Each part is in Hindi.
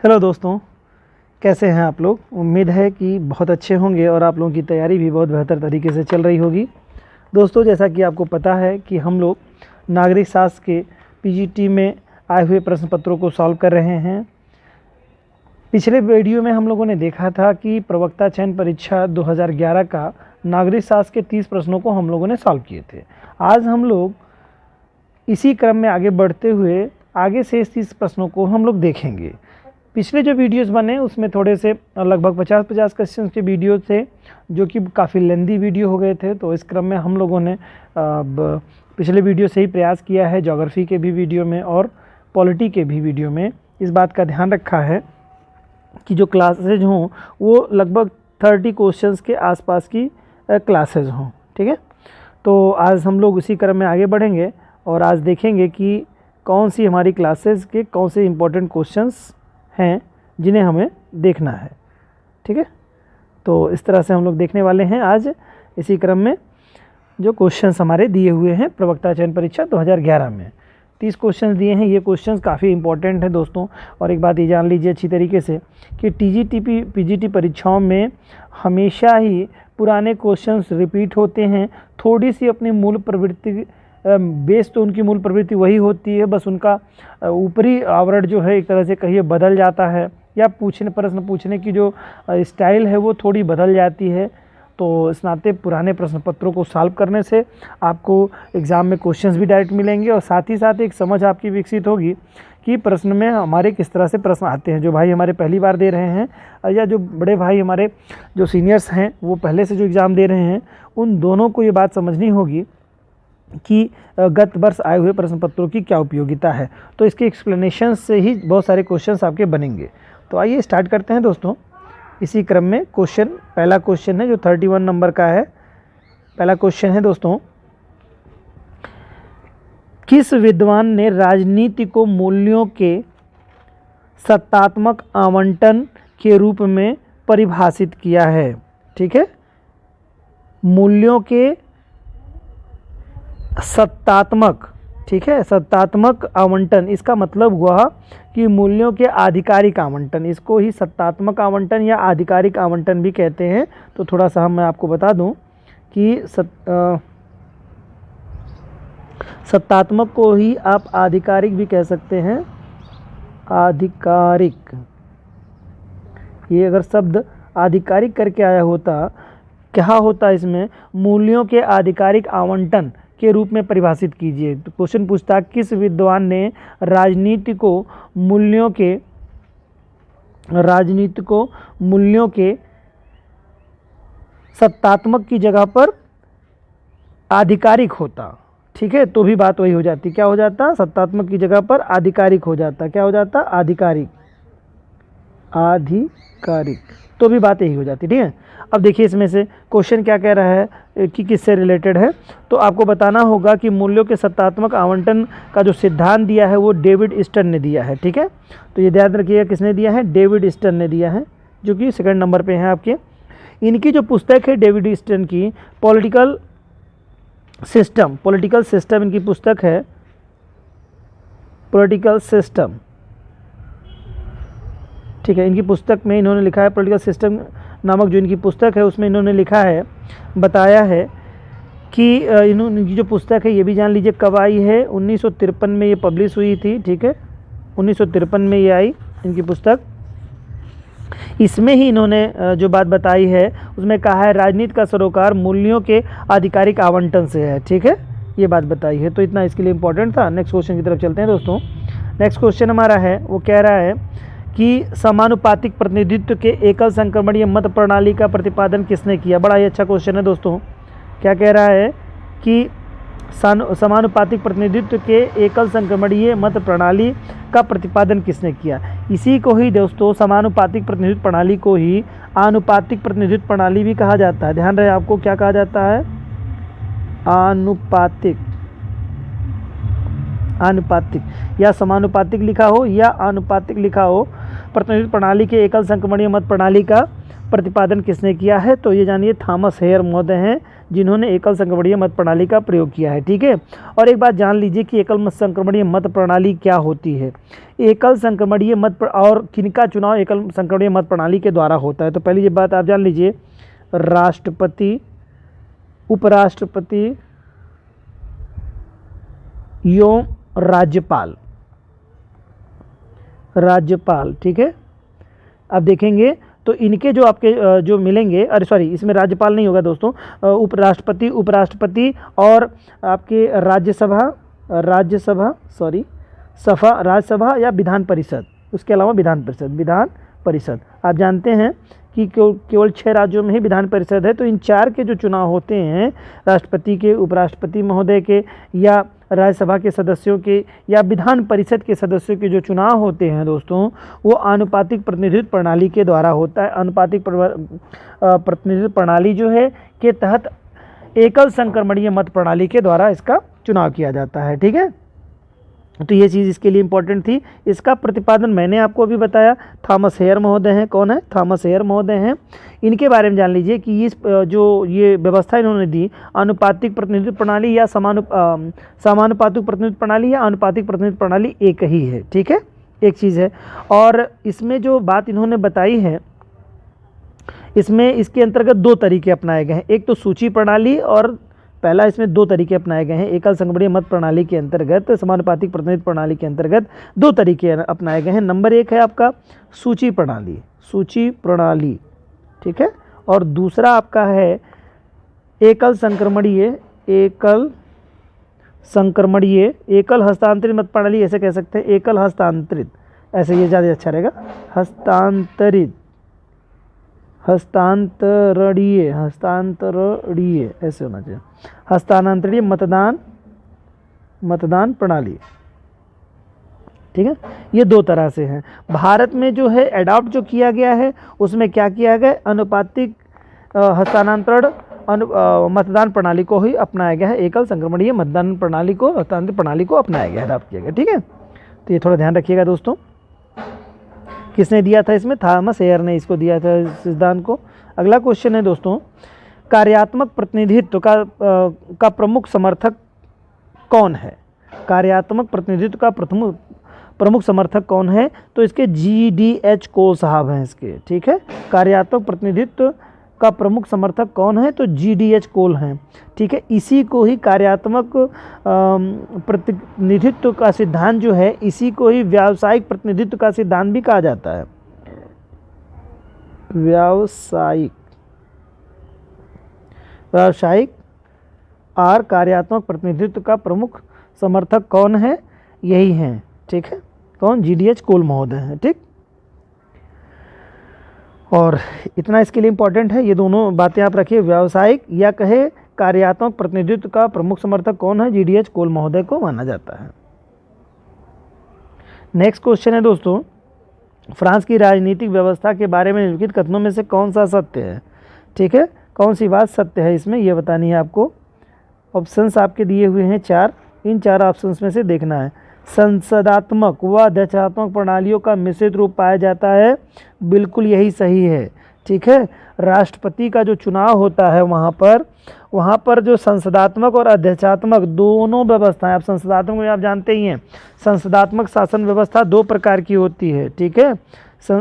हेलो दोस्तों, कैसे हैं आप लोग। उम्मीद है कि बहुत अच्छे होंगे और आप लोगों की तैयारी भी बहुत बेहतर तरीके से चल रही होगी। दोस्तों, जैसा कि आपको पता है कि हम लोग नागरिक शास्त्र के पीजीटी में आए हुए प्रश्न पत्रों को सॉल्व कर रहे हैं। पिछले वीडियो में हम लोगों ने देखा था कि प्रवक्ता चयन परीक्षा 2011 का नागरिक शास्त्र के 30 प्रश्नों को हम लोगों ने सॉल्व किए थे। आज हम लोग इसी क्रम में आगे बढ़ते हुए आगे से इस 30 प्रश्नों को हम लोग देखेंगे। पिछले जो वीडियोस बने उसमें थोड़े से लगभग 50 क्वेश्चंस के वीडियो थे जो कि काफ़ी लेंदी वीडियो हो गए थे। तो इस क्रम में हम लोगों ने पिछले वीडियो से ही प्रयास किया है, ज्योग्राफी के भी वीडियो में और पॉलिटी के भी वीडियो में इस बात का ध्यान रखा है कि जो क्लासेज हों वो लगभग 30 क्वेश्चंस के आसपास की क्लासेज हों। ठीक है, तो आज हम लोग उसी क्रम में आगे बढ़ेंगे और आज देखेंगे कि कौन सी हमारी क्लासेज के कौन से इम्पोर्टेंट क्वेश्चंस हैं जिन्हें हमें देखना है। ठीक है, तो इस तरह से हम लोग देखने वाले हैं आज इसी क्रम में जो क्वेश्चंस हमारे दिए हुए हैं प्रवक्ता चयन परीक्षा 2011 में 30 क्वेश्चंस दिए हैं। ये क्वेश्चंस काफ़ी इंपॉर्टेंट हैं दोस्तों। और एक बात ये जान लीजिए अच्छी तरीके से कि टीजीटीपी पीजीटी परीक्षाओं में हमेशा ही पुराने क्वेश्चंस रिपीट होते हैं। थोड़ी सी अपनी मूल प्रवृत्ति बेस तो उनकी मूल प्रवृत्ति वही होती है, बस उनका ऊपरी आवरण जो है एक तरह से कहिए बदल जाता है या प्रश्न पूछने की जो स्टाइल है वो थोड़ी बदल जाती है। तो इस नाते पुराने प्रश्न पत्रों को सॉल्व करने से आपको एग्ज़ाम में क्वेश्चंस भी डायरेक्ट मिलेंगे और साथ ही साथ एक समझ आपकी विकसित होगी कि प्रश्न में हमारे किस तरह से प्रश्न आते हैं। जो भाई हमारे पहली बार दे रहे हैं या जो बड़े भाई हमारे जो सीनियर्स हैं वो पहले से जो एग्ज़ाम दे रहे हैं, उन दोनों को ये बात समझनी होगी कि गत वर्ष आए हुए प्रश्न पत्रों की क्या उपयोगिता है। तो इसके एक्सप्लेनेशन से ही बहुत सारे क्वेश्चंस आपके बनेंगे। तो आइए स्टार्ट करते हैं दोस्तों। इसी क्रम में पहला क्वेश्चन है जो 31 नंबर का है। पहला क्वेश्चन है दोस्तों, किस विद्वान ने राजनीति को मूल्यों के सत्तात्मक आवंटन के रूप में परिभाषित किया है। ठीक है, मूल्यों के सत्तात्मक, ठीक है, सत्तात्मक आवंटन, इसका मतलब हुआ कि मूल्यों के आधिकारिक आवंटन, इसको ही सत्तात्मक आवंटन या आधिकारिक आवंटन भी कहते हैं। तो थोड़ा सा मैं आपको बता दूं कि सत्तात्मक को ही आप आधिकारिक भी कह सकते हैं। आधिकारिक, ये अगर शब्द आधिकारिक करके आया होता, क्या होता इसमें, मूल्यों के आधिकारिक आवंटन के रूप में परिभाषित कीजिए। तो क्वेश्चन पूछता किस विद्वान ने राजनीति को मूल्यों के सत्तात्मक की जगह पर आधिकारिक होता। ठीक है, तो भी बात वही हो जाती, क्या हो जाता, सत्तात्मक की जगह पर आधिकारिक हो जाता। क्या हो जाता, आधिकारिक, तो भी बात यही हो जाती। ठीक है, अब देखिए इसमें से क्वेश्चन क्या कह रहा है कि किससे रिलेटेड है। तो आपको बताना होगा कि मूल्यों के सत्तात्मक आवंटन का जो सिद्धांत दिया है वो डेविड स्टर्न ने दिया है। ठीक है, तो ये ध्यान रखिएगा किसने दिया है, डेविड स्टर्न ने दिया है, जो कि सेकंड नंबर पे है आपके। इनकी जो पुस्तक है डेविड स्टर्न की, पॉलिटिकल सिस्टम इनकी पुस्तक है, पॉलिटिकल सिस्टम। ठीक है, इनकी पुस्तक में इन्होंने लिखा है, पॉलिटिकल सिस्टम नामक जो इनकी पुस्तक है उसमें इन्होंने लिखा है, बताया है कि इनकी जो पुस्तक है ये भी जान लीजिए कब आई है, 1953 में ये पब्लिश हुई थी। ठीक है, 1953 में ये आई इनकी पुस्तक। इसमें ही इन्होंने जो बात बताई है उसमें कहा है राजनीति का सरोकार मूल्यों के आधिकारिक आवंटन से है। ठीक है, ये बात बताई है, तो इतना इसके लिए इम्पोर्टेंट था। नेक्स्ट क्वेश्चन की तरफ चलते हैं दोस्तों। नेक्स्ट क्वेश्चन हमारा है वो कह रहा है कि समानुपातिक प्रतिनिधित्व के एकल संक्रमणीय मत प्रणाली का प्रतिपादन किसने किया। बड़ा ही अच्छा क्वेश्चन है दोस्तों। क्या कह रहा है कि समानुपातिक प्रतिनिधित्व के एकल संक्रमणीय मत प्रणाली का प्रतिपादन किसने किया। इसी को ही दोस्तों समानुपातिक प्रतिनिधित्व प्रणाली को ही आनुपातिक प्रतिनिधित्व प्रणाली भी कहा जाता है। ध्यान रहे आपको, क्या कहा जाता है, आनुपातिक या समानुपातिक लिखा हो या आनुपातिक लिखा हो, प्रतिनिधित्व प्रणाली के एकल संक्रमणीय मत प्रणाली का प्रतिपादन किसने किया है? तो ये जानिए थॉमस हेयर महोदय हैं जिन्होंने एकल संक्रमणीय मत प्रणाली का प्रयोग किया है। ठीक है, और एक बात जान लीजिए कि एकल संक्रमणीय मत प्रणाली क्या होती है। एकल संक्रमणीय और किनका चुनाव एकल संक्रमणीय मत प्रणाली के द्वारा होता है? तो पहली ये बात आप जान लीजिए, राष्ट्रपति, उपराष्ट्रपति एवं राज्यपाल। ठीक है, अब देखेंगे तो इनके जो आपके जो मिलेंगे, अरे सॉरी, इसमें राज्यपाल नहीं होगा दोस्तों, उपराष्ट्रपति और आपके राज्यसभा या विधान परिषद, उसके अलावा विधान परिषद। आप जानते हैं कि केवल 6 राज्यों में ही विधान परिषद है। तो इन 4 के जो चुनाव होते हैं, राष्ट्रपति के, उपराष्ट्रपति महोदय के, या राज्यसभा के सदस्यों के, या विधान परिषद के सदस्यों के जो चुनाव होते हैं दोस्तों, वो आनुपातिक प्रतिनिधित्व प्रणाली के द्वारा होता है। आनुपातिक प्रतिनिधित्व प्रणाली जो है के तहत एकल संक्रमणीय मत प्रणाली के द्वारा इसका चुनाव किया जाता है। ठीक है, तो ये चीज़ इसके लिए इम्पोर्टेंट थी। इसका प्रतिपादन मैंने आपको अभी बताया, थॉमस हेयर महोदय हैं। कौन है? थॉमस हेयर महोदय हैं। इनके बारे में जान लीजिए कि इस जो ये व्यवस्था इन्होंने दी, आनुपातिक प्रतिनिधित्व प्रणाली या समानुपातिक प्रतिनिधित्व प्रणाली या आनुपातिक प्रतिनिधित्व प्रणाली, एक ही है। ठीक है, एक चीज़ है। और इसमें जो बात इन्होंने बताई है, इसमें इसके अंतर्गत 2 तरीके अपनाए गए हैं। एक तो सूची प्रणाली, और पहला इसमें 2 तरीके अपनाए गए हैं। एकल संक्रमणीय मत प्रणाली के अंतर्गत, समानुपातिक प्रतिनिधित्व प्रणाली के अंतर्गत 2 तरीके अपनाए गए हैं। नंबर 1 है आपका सूची प्रणाली, ठीक है, और दूसरा आपका है एकल हस्तांतरित मत प्रणाली, ऐसे कह सकते हैं, एकल हस्तांतरित, ऐसे ये ज़्यादा अच्छा रहेगा, हस्तांतरणीय ऐसे होना चाहिए, हस्तांतरणीय मतदान प्रणाली। ठीक है, ये 2 तरह से हैं। भारत में जो है एडॉप्ट जो किया गया है, उसमें क्या किया गया? अनुपातिक हस्तांतरण मतदान प्रणाली को ही अपनाया गया है। एकल संक्रमणीय मतदान प्रणाली को, हस्तांतरण प्रणाली को अपनाया गया है, अडॉप्ट किया गया। ठीक है, तो ये थोड़ा ध्यान रखिएगा दोस्तों। किसने दिया था इसमें? थॉमस हेयर ने इसको दिया था, इस सिद्धांत को। अगला क्वेश्चन है दोस्तों, कार्यात्मक प्रतिनिधित्व का प्रमुख समर्थक कौन है? कार्यात्मक प्रतिनिधित्व का प्रमुख समर्थक कौन है? तो इसके GDH कोल साहब हैं इसके। ठीक है, कार्यात्मक प्रतिनिधित्व का प्रमुख समर्थक कौन है? तो GDH कोल हैं। ठीक है, इसी को ही कार्यात्मक प्रतिनिधित्व का सिद्धांत जो है, इसी को ही व्यावसायिक प्रतिनिधित्व का सिद्धांत भी कहा जाता है। व्यावसायिक और कार्यात्मक प्रतिनिधित्व का प्रमुख समर्थक कौन है? यही हैं। ठीक है, कौन? GDH कोल महोदय हैं। ठीक, और इतना इसके लिए इम्पोर्टेंट है, ये दोनों बातें आप रखिए। व्यावसायिक या कहे कार्यात्मक प्रतिनिधित्व का प्रमुख समर्थक कौन है? GDH कोल महोदय को माना जाता है। नेक्स्ट क्वेश्चन है दोस्तों, फ्रांस की राजनीतिक व्यवस्था के बारे में निम्नलिखित कथनों में से कौन सा सत्य है? ठीक है, कौन सी बात सत्य है इसमें, ये बतानी है आपको। ऑप्शंस आपके दिए हुए हैं 4, इन 4 ऑप्शंस में से देखना है। संसदात्मक व अध्यक्षात्मक प्रणालियों का मिश्रित रूप पाया जाता है, बिल्कुल यही सही है। ठीक है, राष्ट्रपति का जो चुनाव होता है वहाँ पर जो संसदात्मक और अध्यक्षात्मक दोनों व्यवस्थाएं, आप संसदात्मक में आप जानते ही हैं, संसदात्मक शासन व्यवस्था 2 प्रकार की होती है। ठीक है,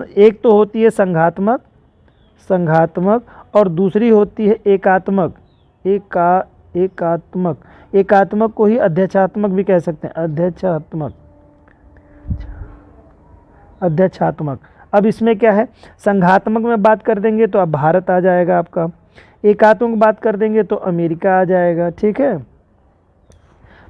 एक तो होती है संघात्मक और दूसरी होती है एकात्मक। एकात्मक को ही अध्यक्षात्मक भी कह सकते हैं, अध्यक्षात्मक। अब इसमें क्या है, संघात्मक में बात कर देंगे तो अब भारत आ जाएगा आपका, एकात्मक बात कर देंगे तो अमेरिका आ जाएगा। ठीक है,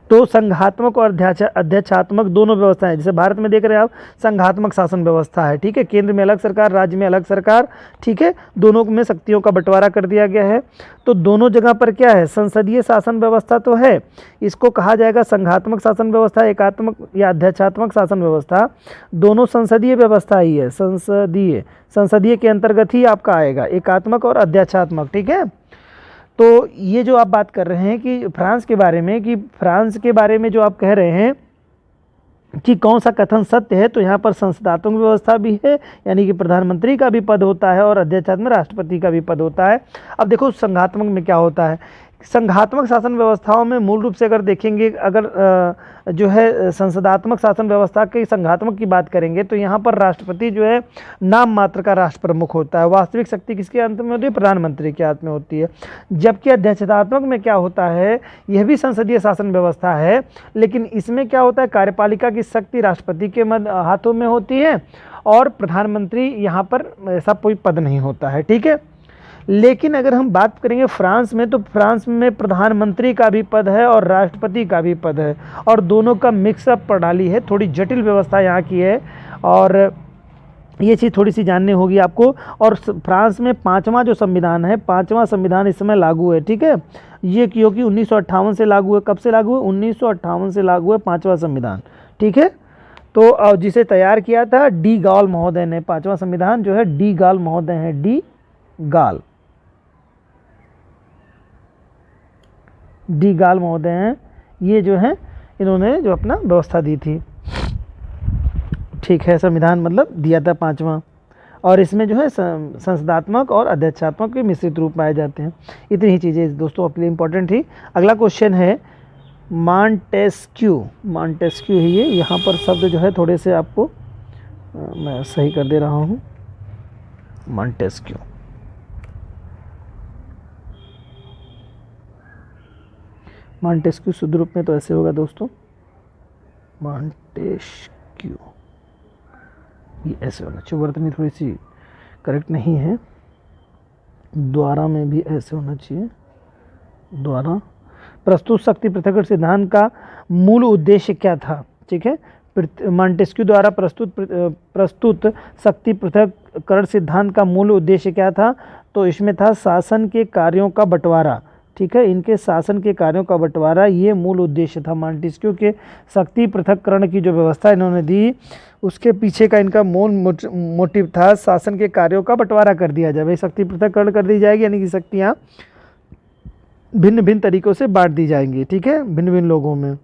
तो संघात्मक और अध्यक्षात्मक दोनों व्यवस्थाएं, जैसे भारत में देख रहे हैं आप, संघात्मक शासन व्यवस्था है। ठीक है, केंद्र में अलग सरकार, राज्य में अलग सरकार। ठीक है, दोनों में शक्तियों का बंटवारा कर दिया गया है। तो दोनों जगह पर क्या है, संसदीय शासन व्यवस्था तो है, इसको कहा जाएगा संघात्मक शासन व्यवस्था, एकात्मक या अध्यक्षात्मक शासन व्यवस्था, दोनों संसदीय व्यवस्था ही है। संसदीय के अंतर्गत ही आपका आएगा एकात्मक और अध्यक्षात्मक। ठीक है, तो ये जो आप बात कर रहे हैं कि फ्रांस के बारे में जो आप कह रहे हैं कि कौन सा कथन सत्य है, तो यहाँ पर संसदात्मक व्यवस्था भी है, यानी कि प्रधानमंत्री का भी पद होता है और अध्यक्षात्मक राष्ट्रपति का भी पद होता है। अब देखो संघात्मक में क्या होता है। संघात्मक शासन व्यवस्थाओं में मूल रूप से अगर देखेंगे, अगर जो है संसदात्मक शासन व्यवस्था के संघात्मक की बात करेंगे तो यहाँ पर राष्ट्रपति जो है नाम मात्र का राष्ट्र प्रमुख होता है। वास्तविक शक्ति किसके हाथ में होती है? प्रधानमंत्री के हाथ में होती है। जबकि अध्यक्षतात्मक में क्या होता है, यह भी संसदीय शासन व्यवस्था है, लेकिन इसमें क्या होता है, कार्यपालिका की शक्ति राष्ट्रपति के हाथों में होती है और प्रधानमंत्री यहाँ पर ऐसा कोई पद नहीं होता है। ठीक है। लेकिन अगर हम बात करेंगे फ्रांस में, तो फ्रांस में प्रधानमंत्री का भी पद है और राष्ट्रपति का भी पद है और दोनों का मिक्सअप प्रणाली है। थोड़ी जटिल व्यवस्था यहाँ की है और ये चीज़ थोड़ी सी जाननी होगी आपको। और फ्रांस में 5वां जो संविधान है, 5वां संविधान इस समय लागू है। ठीक है। ये क्योंकि 1958 से लागू है। कब से लागू है? 1958 से लागू है 5वां संविधान। ठीक है। तो जिसे तैयार किया था डी गॉल महोदय ने। 5वां संविधान जो है डी गॉल महोदय है, डी गॉल महोदय हैं। ये जो है इन्होंने जो अपना व्यवस्था दी थी। ठीक है। संविधान मतलब दिया था 5वां, और इसमें जो है संसदात्मक और अध्यक्षात्मक के मिश्रित रूप पाए जाते हैं। इतनी ही चीज़ें दोस्तों अपने लिए इंपॉर्टेंट थी। अगला क्वेश्चन है मॉन्टेस्क्यू। मॉन्टेस्क्यू ही है। यहाँ पर शब्द जो है थोड़े से आपको मैं सही कर दे रहा हूँ। मॉन्टेस्क्यू, मॉन्टेस्क्यू शुद्ध रूप में तो ऐसे होगा दोस्तों, मॉन्टेस्क्यू, ये ऐसे होना चाहिए। वर्तनी थोड़ी सी करेक्ट नहीं है, द्वारा में भी ऐसे होना चाहिए, द्वारा। प्रस्तुत शक्ति पृथक्करण सिद्धांत का मूल उद्देश्य क्या था? ठीक है। मॉन्टेस्क्यू द्वारा प्रस्तुत शक्ति पृथक्करण सिद्धांत का मूल उद्देश्य क्या था? तो इसमें था शासन के कार्यों का बंटवारा। ठीक है। इनके शासन के कार्यों का बंटवारा, ये मूल उद्देश्य था। मॉन्टेस्क्यू के शक्ति पृथक्करण की जो व्यवस्था इन्होंने दी, उसके पीछे का इनका मूल मोटिव था शासन के कार्यों का बंटवारा कर दिया जाए। भाई शक्ति पृथक्करण कर दी जाएगी, यानी कि शक्तियाँ भिन्न भिन्न तरीक़ों से बांट दी जाएंगी। ठीक है। भिन्न भिन्न लोगों में।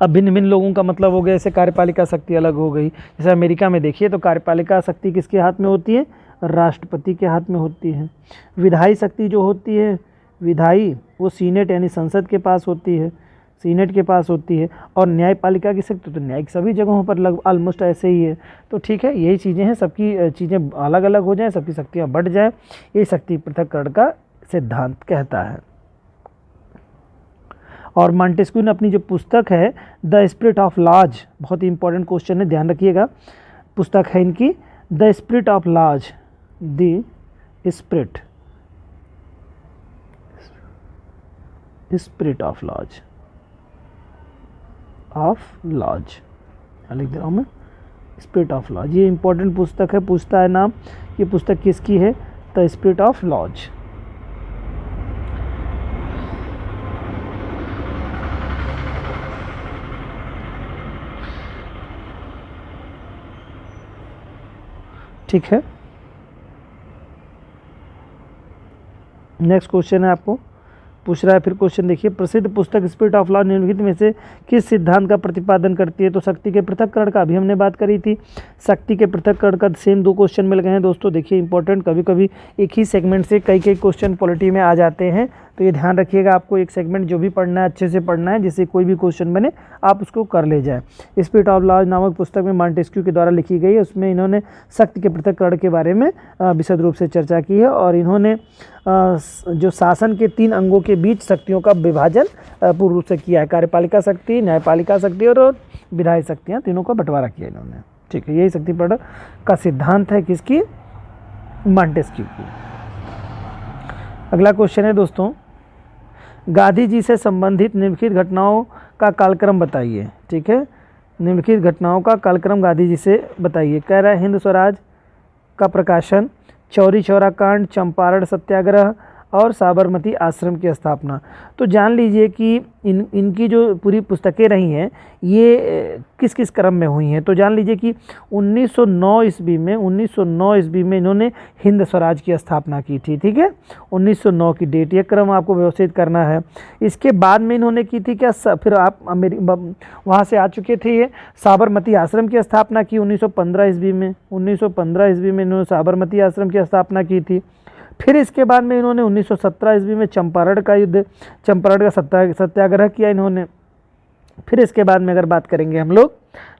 अब भिन्न भिन्न लोगों का मतलब हो गया, जैसे कार्यपालिका शक्ति अलग हो गई। जैसे अमेरिका में देखिए तो कार्यपालिका शक्ति किसके हाथ में होती है? राष्ट्रपति के हाथ में होती है। विधायी शक्ति जो होती है, विधायी, वो सीनेट यानी संसद के पास होती है, सीनेट के पास होती है। और न्यायपालिका की शक्ति तो न्यायिक सभी जगहों पर लगभग ऑलमोस्ट ऐसे ही है। तो ठीक है, यही चीज़ें हैं, सबकी चीज़ें अलग अलग हो जाएं, सबकी शक्तियाँ बढ़ जाएं, यही शक्ति पृथक्करण का सिद्धांत कहता है। और मॉन्टेस्क्यू ने अपनी जो पुस्तक है द स्पिरिट ऑफ लॉज, बहुत ही इंपॉर्टेंट क्वेश्चन है, ध्यान रखिएगा। पुस्तक है इनकी the spirit of laws, the spirit of laws, लिख दे रहा हूँ मैं, स्पिरिट ऑफ लॉज। ये इंपॉर्टेंट पुस्तक है, पूछता है नाम। ये पुस्तक किसकी है? The spirit of laws. ठीक है। नेक्स्ट क्वेश्चन है, आपको पूछ रहा है फिर क्वेश्चन देखिए, प्रसिद्ध पुस्तक स्पिरिट ऑफ लॉ निम्नलिखित में से किस सिद्धांत का प्रतिपादन करती है? तो शक्ति के पृथक्करण का अभी हमने बात करी थी। शक्ति के पृथक्करण का सेम 2 क्वेश्चन मिल गए हैं दोस्तों। देखिए इंपॉर्टेंट, कभी कभी एक ही सेगमेंट से कई क्वेश्चन पॉलिटी में आ जाते हैं, तो ये ध्यान रखिएगा। आपको एक सेगमेंट जो भी पढ़ना है अच्छे से पढ़ना है, जिससे कोई भी क्वेश्चन बने आप उसको कर ले जाए। स्पिरिट ऑफ लॉज नामक पुस्तक में मॉन्टेस्क्यू के द्वारा लिखी गई है। उसमें इन्होंने शक्ति के पृथक्करण के बारे में विशद रूप से चर्चा की है और इन्होंने जो शासन के 3 अंगों के बीच शक्तियों का विभाजन पूर्ण रूप से किया है। कार्यपालिका शक्ति, न्यायपालिका शक्ति और विधायी शक्तियाँ, तीनों का बंटवारा किया इन्होंने। ठीक है। यही शक्ति पृथक्करण का सिद्धांत है किसकी? मॉन्टेस्क्यू की। अगला क्वेश्चन है दोस्तों, गांधी जी से संबंधित निम्नलिखित घटनाओं का कालक्रम बताइए। ठीक है। निम्नलिखित घटनाओं का कालक्रम गांधी जी से बताइए। कह रहा है हिंद स्वराज का प्रकाशन, चौरी चौरा कांड, चंपारण सत्याग्रह, और साबरमती आश्रम की स्थापना। तो जान लीजिए कि इनकी जो पूरी पुस्तकें रही हैं ये किस किस क्रम में हुई हैं। तो जान लीजिए कि 1909 ईस्वी में इन्होंने हिंद स्वराज की स्थापना की थी। ठीक है, 1909 की डेट, ये क्रम आपको व्यवस्थित करना है। इसके बाद में इन्होंने की थी क्या, फिर आप वहाँ से आ चुके थे, ये साबरमती आश्रम की स्थापना की 1915 ईस्वी में। 1915 ईस्वी में इन्होंने साबरमती आश्रम की स्थापना की थी। फिर इसके बाद में इन्होंने 1917 ईस्वी में चंपारण का सत्याग्रह किया इन्होंने। फिर इसके बाद में अगर बात करेंगे हम लोग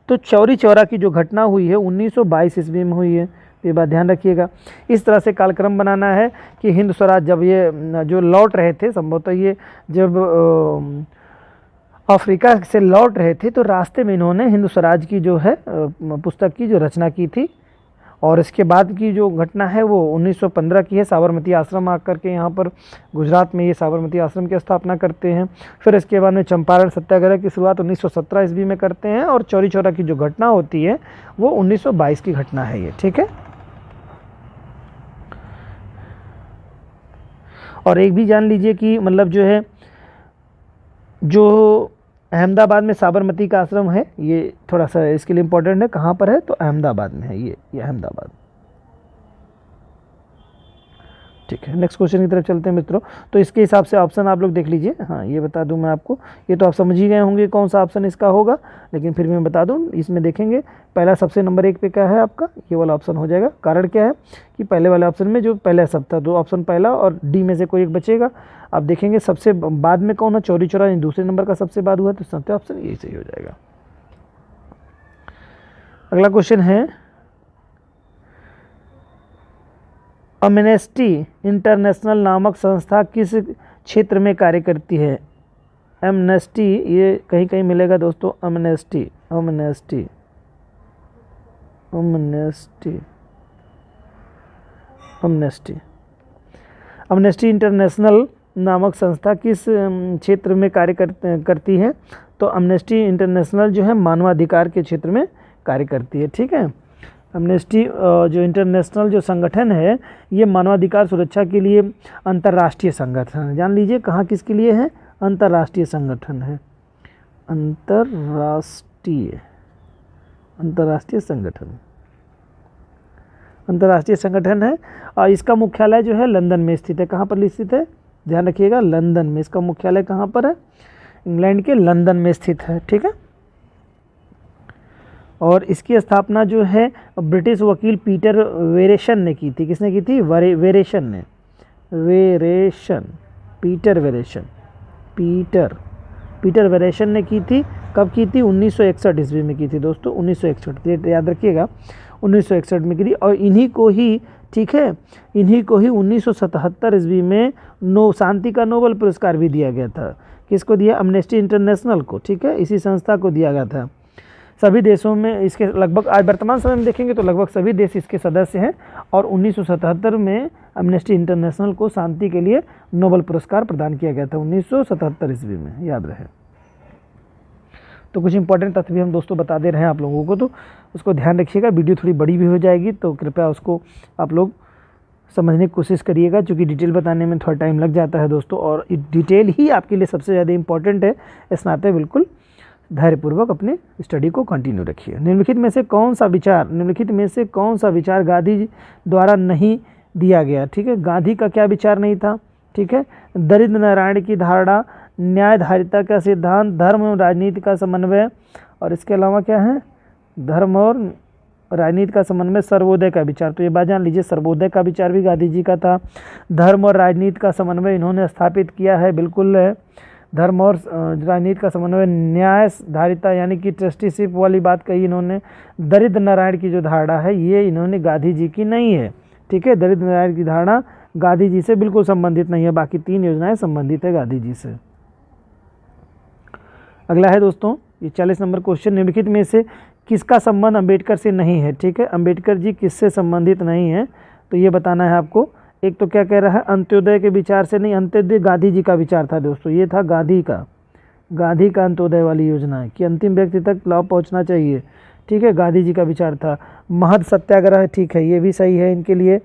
तो चौरी चौरा की जो घटना हुई है 1922 ईस्वी में हुई है, ये बात ध्यान रखिएगा। इस तरह से कालक्रम बनाना है कि हिंद स्वराज जब ये जो लौट रहे थे, संभवतः ये जब अफ्रीका से लौट रहे थे तो रास्ते में इन्होंने हिंद स्वराज की जो है पुस्तक की जो रचना की थी। और इसके बाद की जो घटना है वो 1915 की है, साबरमती आश्रम आकर के यहाँ पर गुजरात में ये साबरमती आश्रम की स्थापना करते हैं। फिर इसके बाद में चंपारण सत्याग्रह की शुरुआत 1917 ईस्वी में करते हैं और चौरी चौरा की जो घटना होती है वो 1922 की घटना है ये। ठीक है, और एक भी जान लीजिए कि मतलब जो है जो अहमदाबाद में साबरमती का आश्रम है, ये थोड़ा सा इसके लिए इम्पोर्टेंट है। कहाँ पर है तो अहमदाबाद में है ये अहमदाबाद। ठीक है, नेक्स्ट क्वेश्चन की तरफ चलते हैं मित्रों। तो इसके हिसाब से ऑप्शन आप लोग देख लीजिए। हाँ, ये बता दूं मैं आपको, ये तो आप समझ ही गए होंगे कौन सा ऑप्शन इसका होगा, लेकिन फिर भी मैं बता दूं। इसमें देखेंगे पहला सबसे नंबर 1 पे क्या है आपका, ये वाला ऑप्शन हो जाएगा। कारण क्या है कि पहले वाले ऑप्शन में जो पहला सब था, 2 ऑप्शन पहला और डी में से कोई एक बचेगा। आप देखेंगे सबसे बाद में कौन है, चौरी चौरा दूसरे नंबर का सबसे बाद हुआ, तो सबसे ऑप्शन यही सही हो जाएगा। अगला क्वेश्चन है, एमनेस्टी इंटरनेशनल नामक संस्था किस क्षेत्र में कार्य करती है। एमनेस्टी, ये कहीं कहीं मिलेगा दोस्तों, amnesty amnesty amnesty amnesty amnesty international नामक संस्था किस क्षेत्र में कार्य करती है। तो एमनेस्टी इंटरनेशनल जो है मानवाधिकार के क्षेत्र में कार्य करती है। ठीक है, एमनेस्टी जो इंटरनेशनल जो संगठन है ये मानवाधिकार सुरक्षा के लिए अंतर्राष्ट्रीय संगठन है। जान लीजिए कहाँ किसके लिए है, अंतर्राष्ट्रीय संगठन है, अंतर्राष्ट्रीय संगठन है। और इसका मुख्यालय जो है लंदन में स्थित है। कहाँ पर स्थित है, ध्यान रखिएगा, लंदन में। इसका मुख्यालय कहाँ पर है, इंग्लैंड के लंदन में स्थित है। ठीक है, और इसकी स्थापना जो है ब्रिटिश वकील पीटर वेरेशन ने की थी। किसने की थी, वेरेशन ने, पीटर वेरेशन ने की थी। कब की थी, 1961 ईस्वी में की थी दोस्तों, 1961, याद रखिएगा, 1961 में की थी। और इन्हीं को ही, ठीक है, इन्हीं को ही 1977 ईस्वी में शांति का नोबेल पुरस्कार भी दिया गया था। किसको दिया, एमनेस्टी इंटरनेशनल को। ठीक है, इसी संस्था को दिया गया था। सभी देशों में इसके लगभग, आज वर्तमान समय में देखेंगे तो लगभग सभी देश इसके सदस्य हैं। और 1977 में एमनेस्टी इंटरनेशनल को शांति के लिए नोबेल पुरस्कार प्रदान किया गया था, 1977 ईस्वी में, याद रहे। तो कुछ इंपॉर्टेंट तथ्य भी हम दोस्तों बता दे रहे हैं आप लोगों को, तो उसको ध्यान रखिएगा। वीडियो थोड़ी बड़ी भी हो जाएगी तो कृपया उसको आप लोग समझने की कोशिश करिएगा, क्योंकि डिटेल बताने में थोड़ा टाइम लग जाता है दोस्तों, और डिटेल ही आपके लिए सबसे ज़्यादा इंपॉर्टेंट है। इस नाते बिल्कुल धैर्यपूर्वक अपने स्टडी को कंटिन्यू रखिए। निम्नलिखित में से कौन सा विचार गांधी जी द्वारा नहीं दिया गया। ठीक है, गांधी का क्या विचार नहीं था। ठीक है, दरिद्र नारायण की धारणा, न्यायधारिता का सिद्धांत, धर्म और राजनीति का समन्वय, और इसके अलावा क्या है, धर्म और राजनीति का समन्वय, सर्वोदय का विचार। तो ये बात जान लीजिए, सर्वोदय का विचार भी गांधी जी का था। धर्म और राजनीति का समन्वय इन्होंने स्थापित किया है, बिल्कुल है। धर्म और राजनीति का समन्वय, न्यायधारिता यानी कि ट्रस्टीशिप वाली बात कही इन्होंने। दरिद्र नारायण की जो धारणा है ये इन्होंने गांधी जी की नहीं है। ठीक है, दरिद्र नारायण की धारणा गांधी जी से बिल्कुल संबंधित नहीं है, बाकी 3 योजनाएं संबंधित है गांधी जी से। अगला है दोस्तों, ये 40 नंबर क्वेश्चन, निम्नलिखित में से किसका संबंध अंबेडकर से नहीं है। ठीक है, अंबेडकर जी किससे संबंधित नहीं है, तो ये बताना है आपको। एक तो क्या कह रहा है, अंत्योदय के विचार से नहीं, अंत्योदय गांधी जी का विचार था दोस्तों, ये था गांधी का अंत्योदय वाली योजना है कि अंतिम व्यक्ति तक लाभ पहुंचना चाहिए। ठीक है, गांधी जी का विचार था। महद सत्याग्रह, ठीक है, ये भी सही है इनके लिए,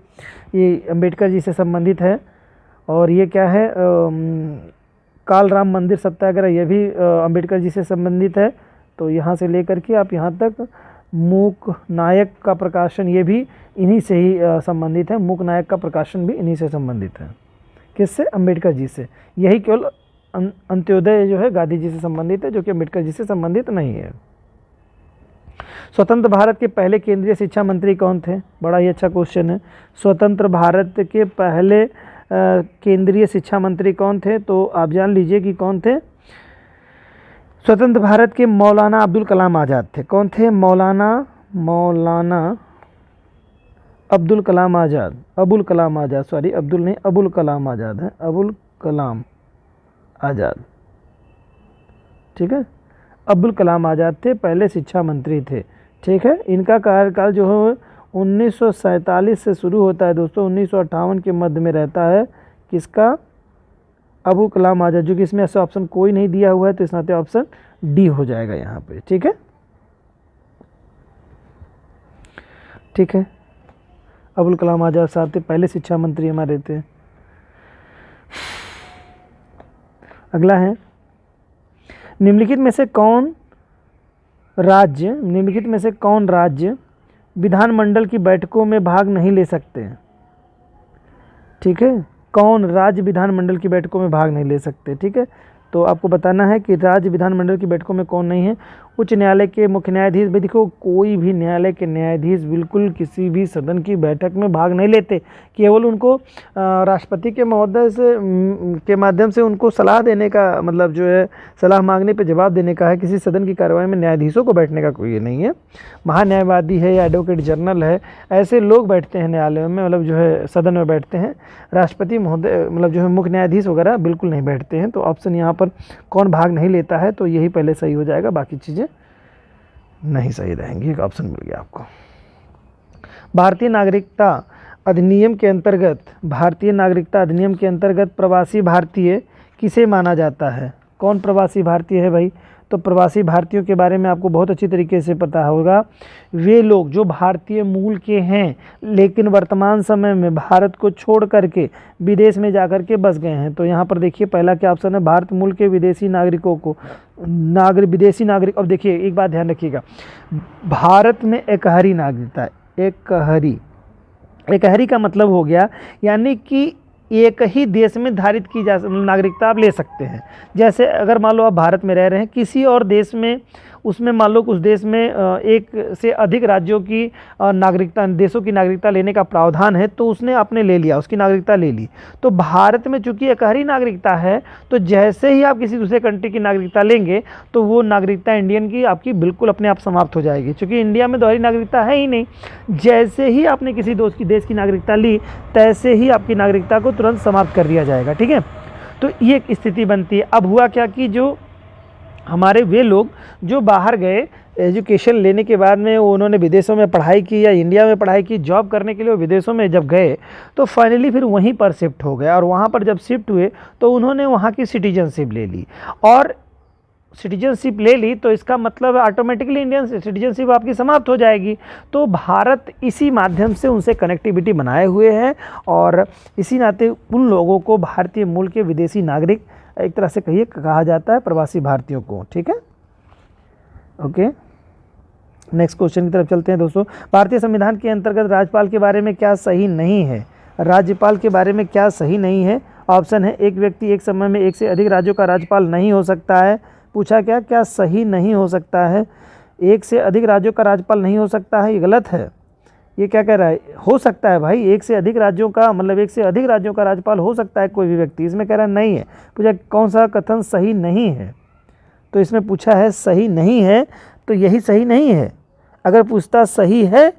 ये अंबेडकर जी से संबंधित है। और ये क्या है, काल राम मंदिर सत्याग्रह, ये भी अंबेडकर जी से संबंधित है। तो यहाँ से लेकर के आप यहाँ तक मूक नायक का प्रकाशन, ये भी इन्हीं से ही संबंधित है। मूक नायक का प्रकाशन भी इन्हीं से संबंधित है। किससे? अंबेडकर जी से। यही केवल अंत्योदय जो है गांधी जी से संबंधित है, जो कि अंबेडकर जी से संबंधित नहीं है। स्वतंत्र भारत के पहले केंद्रीय शिक्षा मंत्री कौन थे? बड़ा ही अच्छा क्वेश्चन है। स्वतंत्र भारत के पहले केंद्रीय शिक्षा मंत्री कौन थे? तो आप जान लीजिए कि कौन थे। स्वतंत्र भारत के मौलाना अब्दुल कलाम आज़ाद थे। कौन थे? मौलाना अब्दुल कलाम आज़ाद। अबुल कलाम आज़ाद, सॉरी अब्दुल नहीं, अबुल कलाम आज़ाद है। अबुल कलाम आज़ाद, ठीक है। अब्दुल कलाम आज़ाद थे, पहले शिक्षा मंत्री थे, ठीक है। इनका कार्यकाल जो है 1947 से शुरू होता है दोस्तों, 1958 के मध्य में रहता है। किसका? अबुल कलाम आज़ाद, जो कि इसमें ऐसा ऑप्शन कोई नहीं दिया हुआ है, तो इस नाते ऑप्शन डी हो जाएगा यहाँ पे, ठीक है। ठीक है, अबुल कलाम आज़ाद साहब थे, पहले शिक्षा मंत्री हमारे थे। अगला है, निम्नलिखित में से कौन राज्य विधानमंडल की बैठकों में भाग नहीं ले सकते? ठीक है, कौन राज्य विधानमंडल की बैठकों में भाग नहीं ले सकते? ठीक है, तो आपको बताना है कि राज्य विधानमंडल की बैठकों में कौन नहीं है। उच्च न्यायालय के मुख्य न्यायाधीश, भाई देखो कोई भी न्यायालय के न्यायाधीश बिल्कुल किसी भी सदन की बैठक में भाग नहीं लेते। केवल उनको राष्ट्रपति के महोदय से के माध्यम से उनको सलाह देने का, मतलब जो है सलाह मांगने पे जवाब देने का है। किसी सदन की कार्रवाई में न्यायाधीशों को बैठने का कोई नहीं है। महान्यायवादी है या एडवोकेट जनरल है, ऐसे लोग बैठते हैं न्यायालय में, मतलब जो है सदन में बैठते हैं। राष्ट्रपति महोदय, मतलब जो है मुख्य न्यायाधीश वगैरह बिल्कुल नहीं बैठते हैं। तो ऑप्शन यहाँ पर कौन भाग नहीं लेता है, तो यही पहले सही हो जाएगा, बाकी चीज़ें नहीं सही रहेंगी। एक ऑप्शन मिल गया आपको। भारतीय नागरिकता अधिनियम के अंतर्गत प्रवासी भारतीय किसे माना जाता है? कौन प्रवासी भारतीय है भाई? तो प्रवासी भारतीयों के बारे में आपको बहुत अच्छी तरीके से पता होगा। वे लोग जो भारतीय मूल के हैं लेकिन वर्तमान समय में भारत को छोड़ करके विदेश में जाकर के बस गए हैं। तो यहाँ पर देखिए पहला क्या ऑप्शन है, भारत मूल के विदेशी नागरिकों को विदेशी नागरिक। अब देखिए एक बात ध्यान रखिएगा, भारत में एकहरी नागरिकता, एकहरी का मतलब हो गया यानी कि एक ही देश में धारित की जा नागरिकता आप ले सकते हैं। जैसे अगर मान लो आप भारत में रह रहे हैं, किसी और देश में, उसमें मान लो उस देश में एक से अधिक राज्यों की देशों की नागरिकता लेने का प्रावधान है, तो उसने आपने ले लिया, उसकी नागरिकता ले ली। तो भारत में चूंकि एकहरी नागरिकता है, तो जैसे ही आप किसी दूसरे कंट्री की नागरिकता लेंगे तो वो नागरिकता इंडियन की आपकी बिल्कुल अपने आप समाप्त हो जाएगी, क्योंकि इंडिया में दोहरी नागरिकता है ही नहीं। जैसे ही आपने किसी देश की नागरिकता ली, तैसे ही आपकी नागरिकता को तुरंत समाप्त कर दिया जाएगा, ठीक है। तो ये एक स्थिति बनती है। अब हुआ क्या कि जो हमारे वे लोग जो बाहर गए एजुकेशन लेने के बाद में, उन्होंने विदेशों में पढ़ाई की या इंडिया में पढ़ाई की, जॉब करने के लिए विदेशों में जब गए तो फाइनली फिर वहीं पर शिफ्ट हो गए। और वहाँ पर जब शिफ्ट हुए तो उन्होंने वहाँ की सिटीजनशिप ले ली, और सिटीजनशिप ले ली तो इसका मतलब ऑटोमेटिकली इंडियन सिटीजनशिप आपकी समाप्त हो जाएगी। तो भारत इसी माध्यम से उनसे कनेक्टिविटी बनाए हुए है, और इसी नाते उन लोगों को भारतीय मूल के विदेशी नागरिक एक तरह से कहा जाता है, प्रवासी भारतीयों को, ठीक है। ओके, नेक्स्ट क्वेश्चन की तरफ चलते हैं दोस्तों। भारतीय संविधान के अंतर्गत राज्यपाल के बारे में क्या सही नहीं है? राज्यपाल के बारे में क्या सही नहीं है? ऑप्शन है, एक व्यक्ति एक समय में एक से अधिक राज्यों का राज्यपाल नहीं हो सकता है। पूछा क्या सही नहीं हो सकता है? एक से अधिक राज्यों का राज्यपाल नहीं हो सकता है, ये गलत है। ये क्या कह रहा है? हो सकता है भाई, एक से अधिक राज्यों का, मतलब एक से अधिक राज्यों का राज्यपाल हो सकता है कोई भी व्यक्ति। इसमें कह रहा है नहीं है। पूछा कौन सा कथन सही नहीं है? तो इसमें पूछा है सही नहीं है, तो यही सही नहीं है। अगर पूछता सही है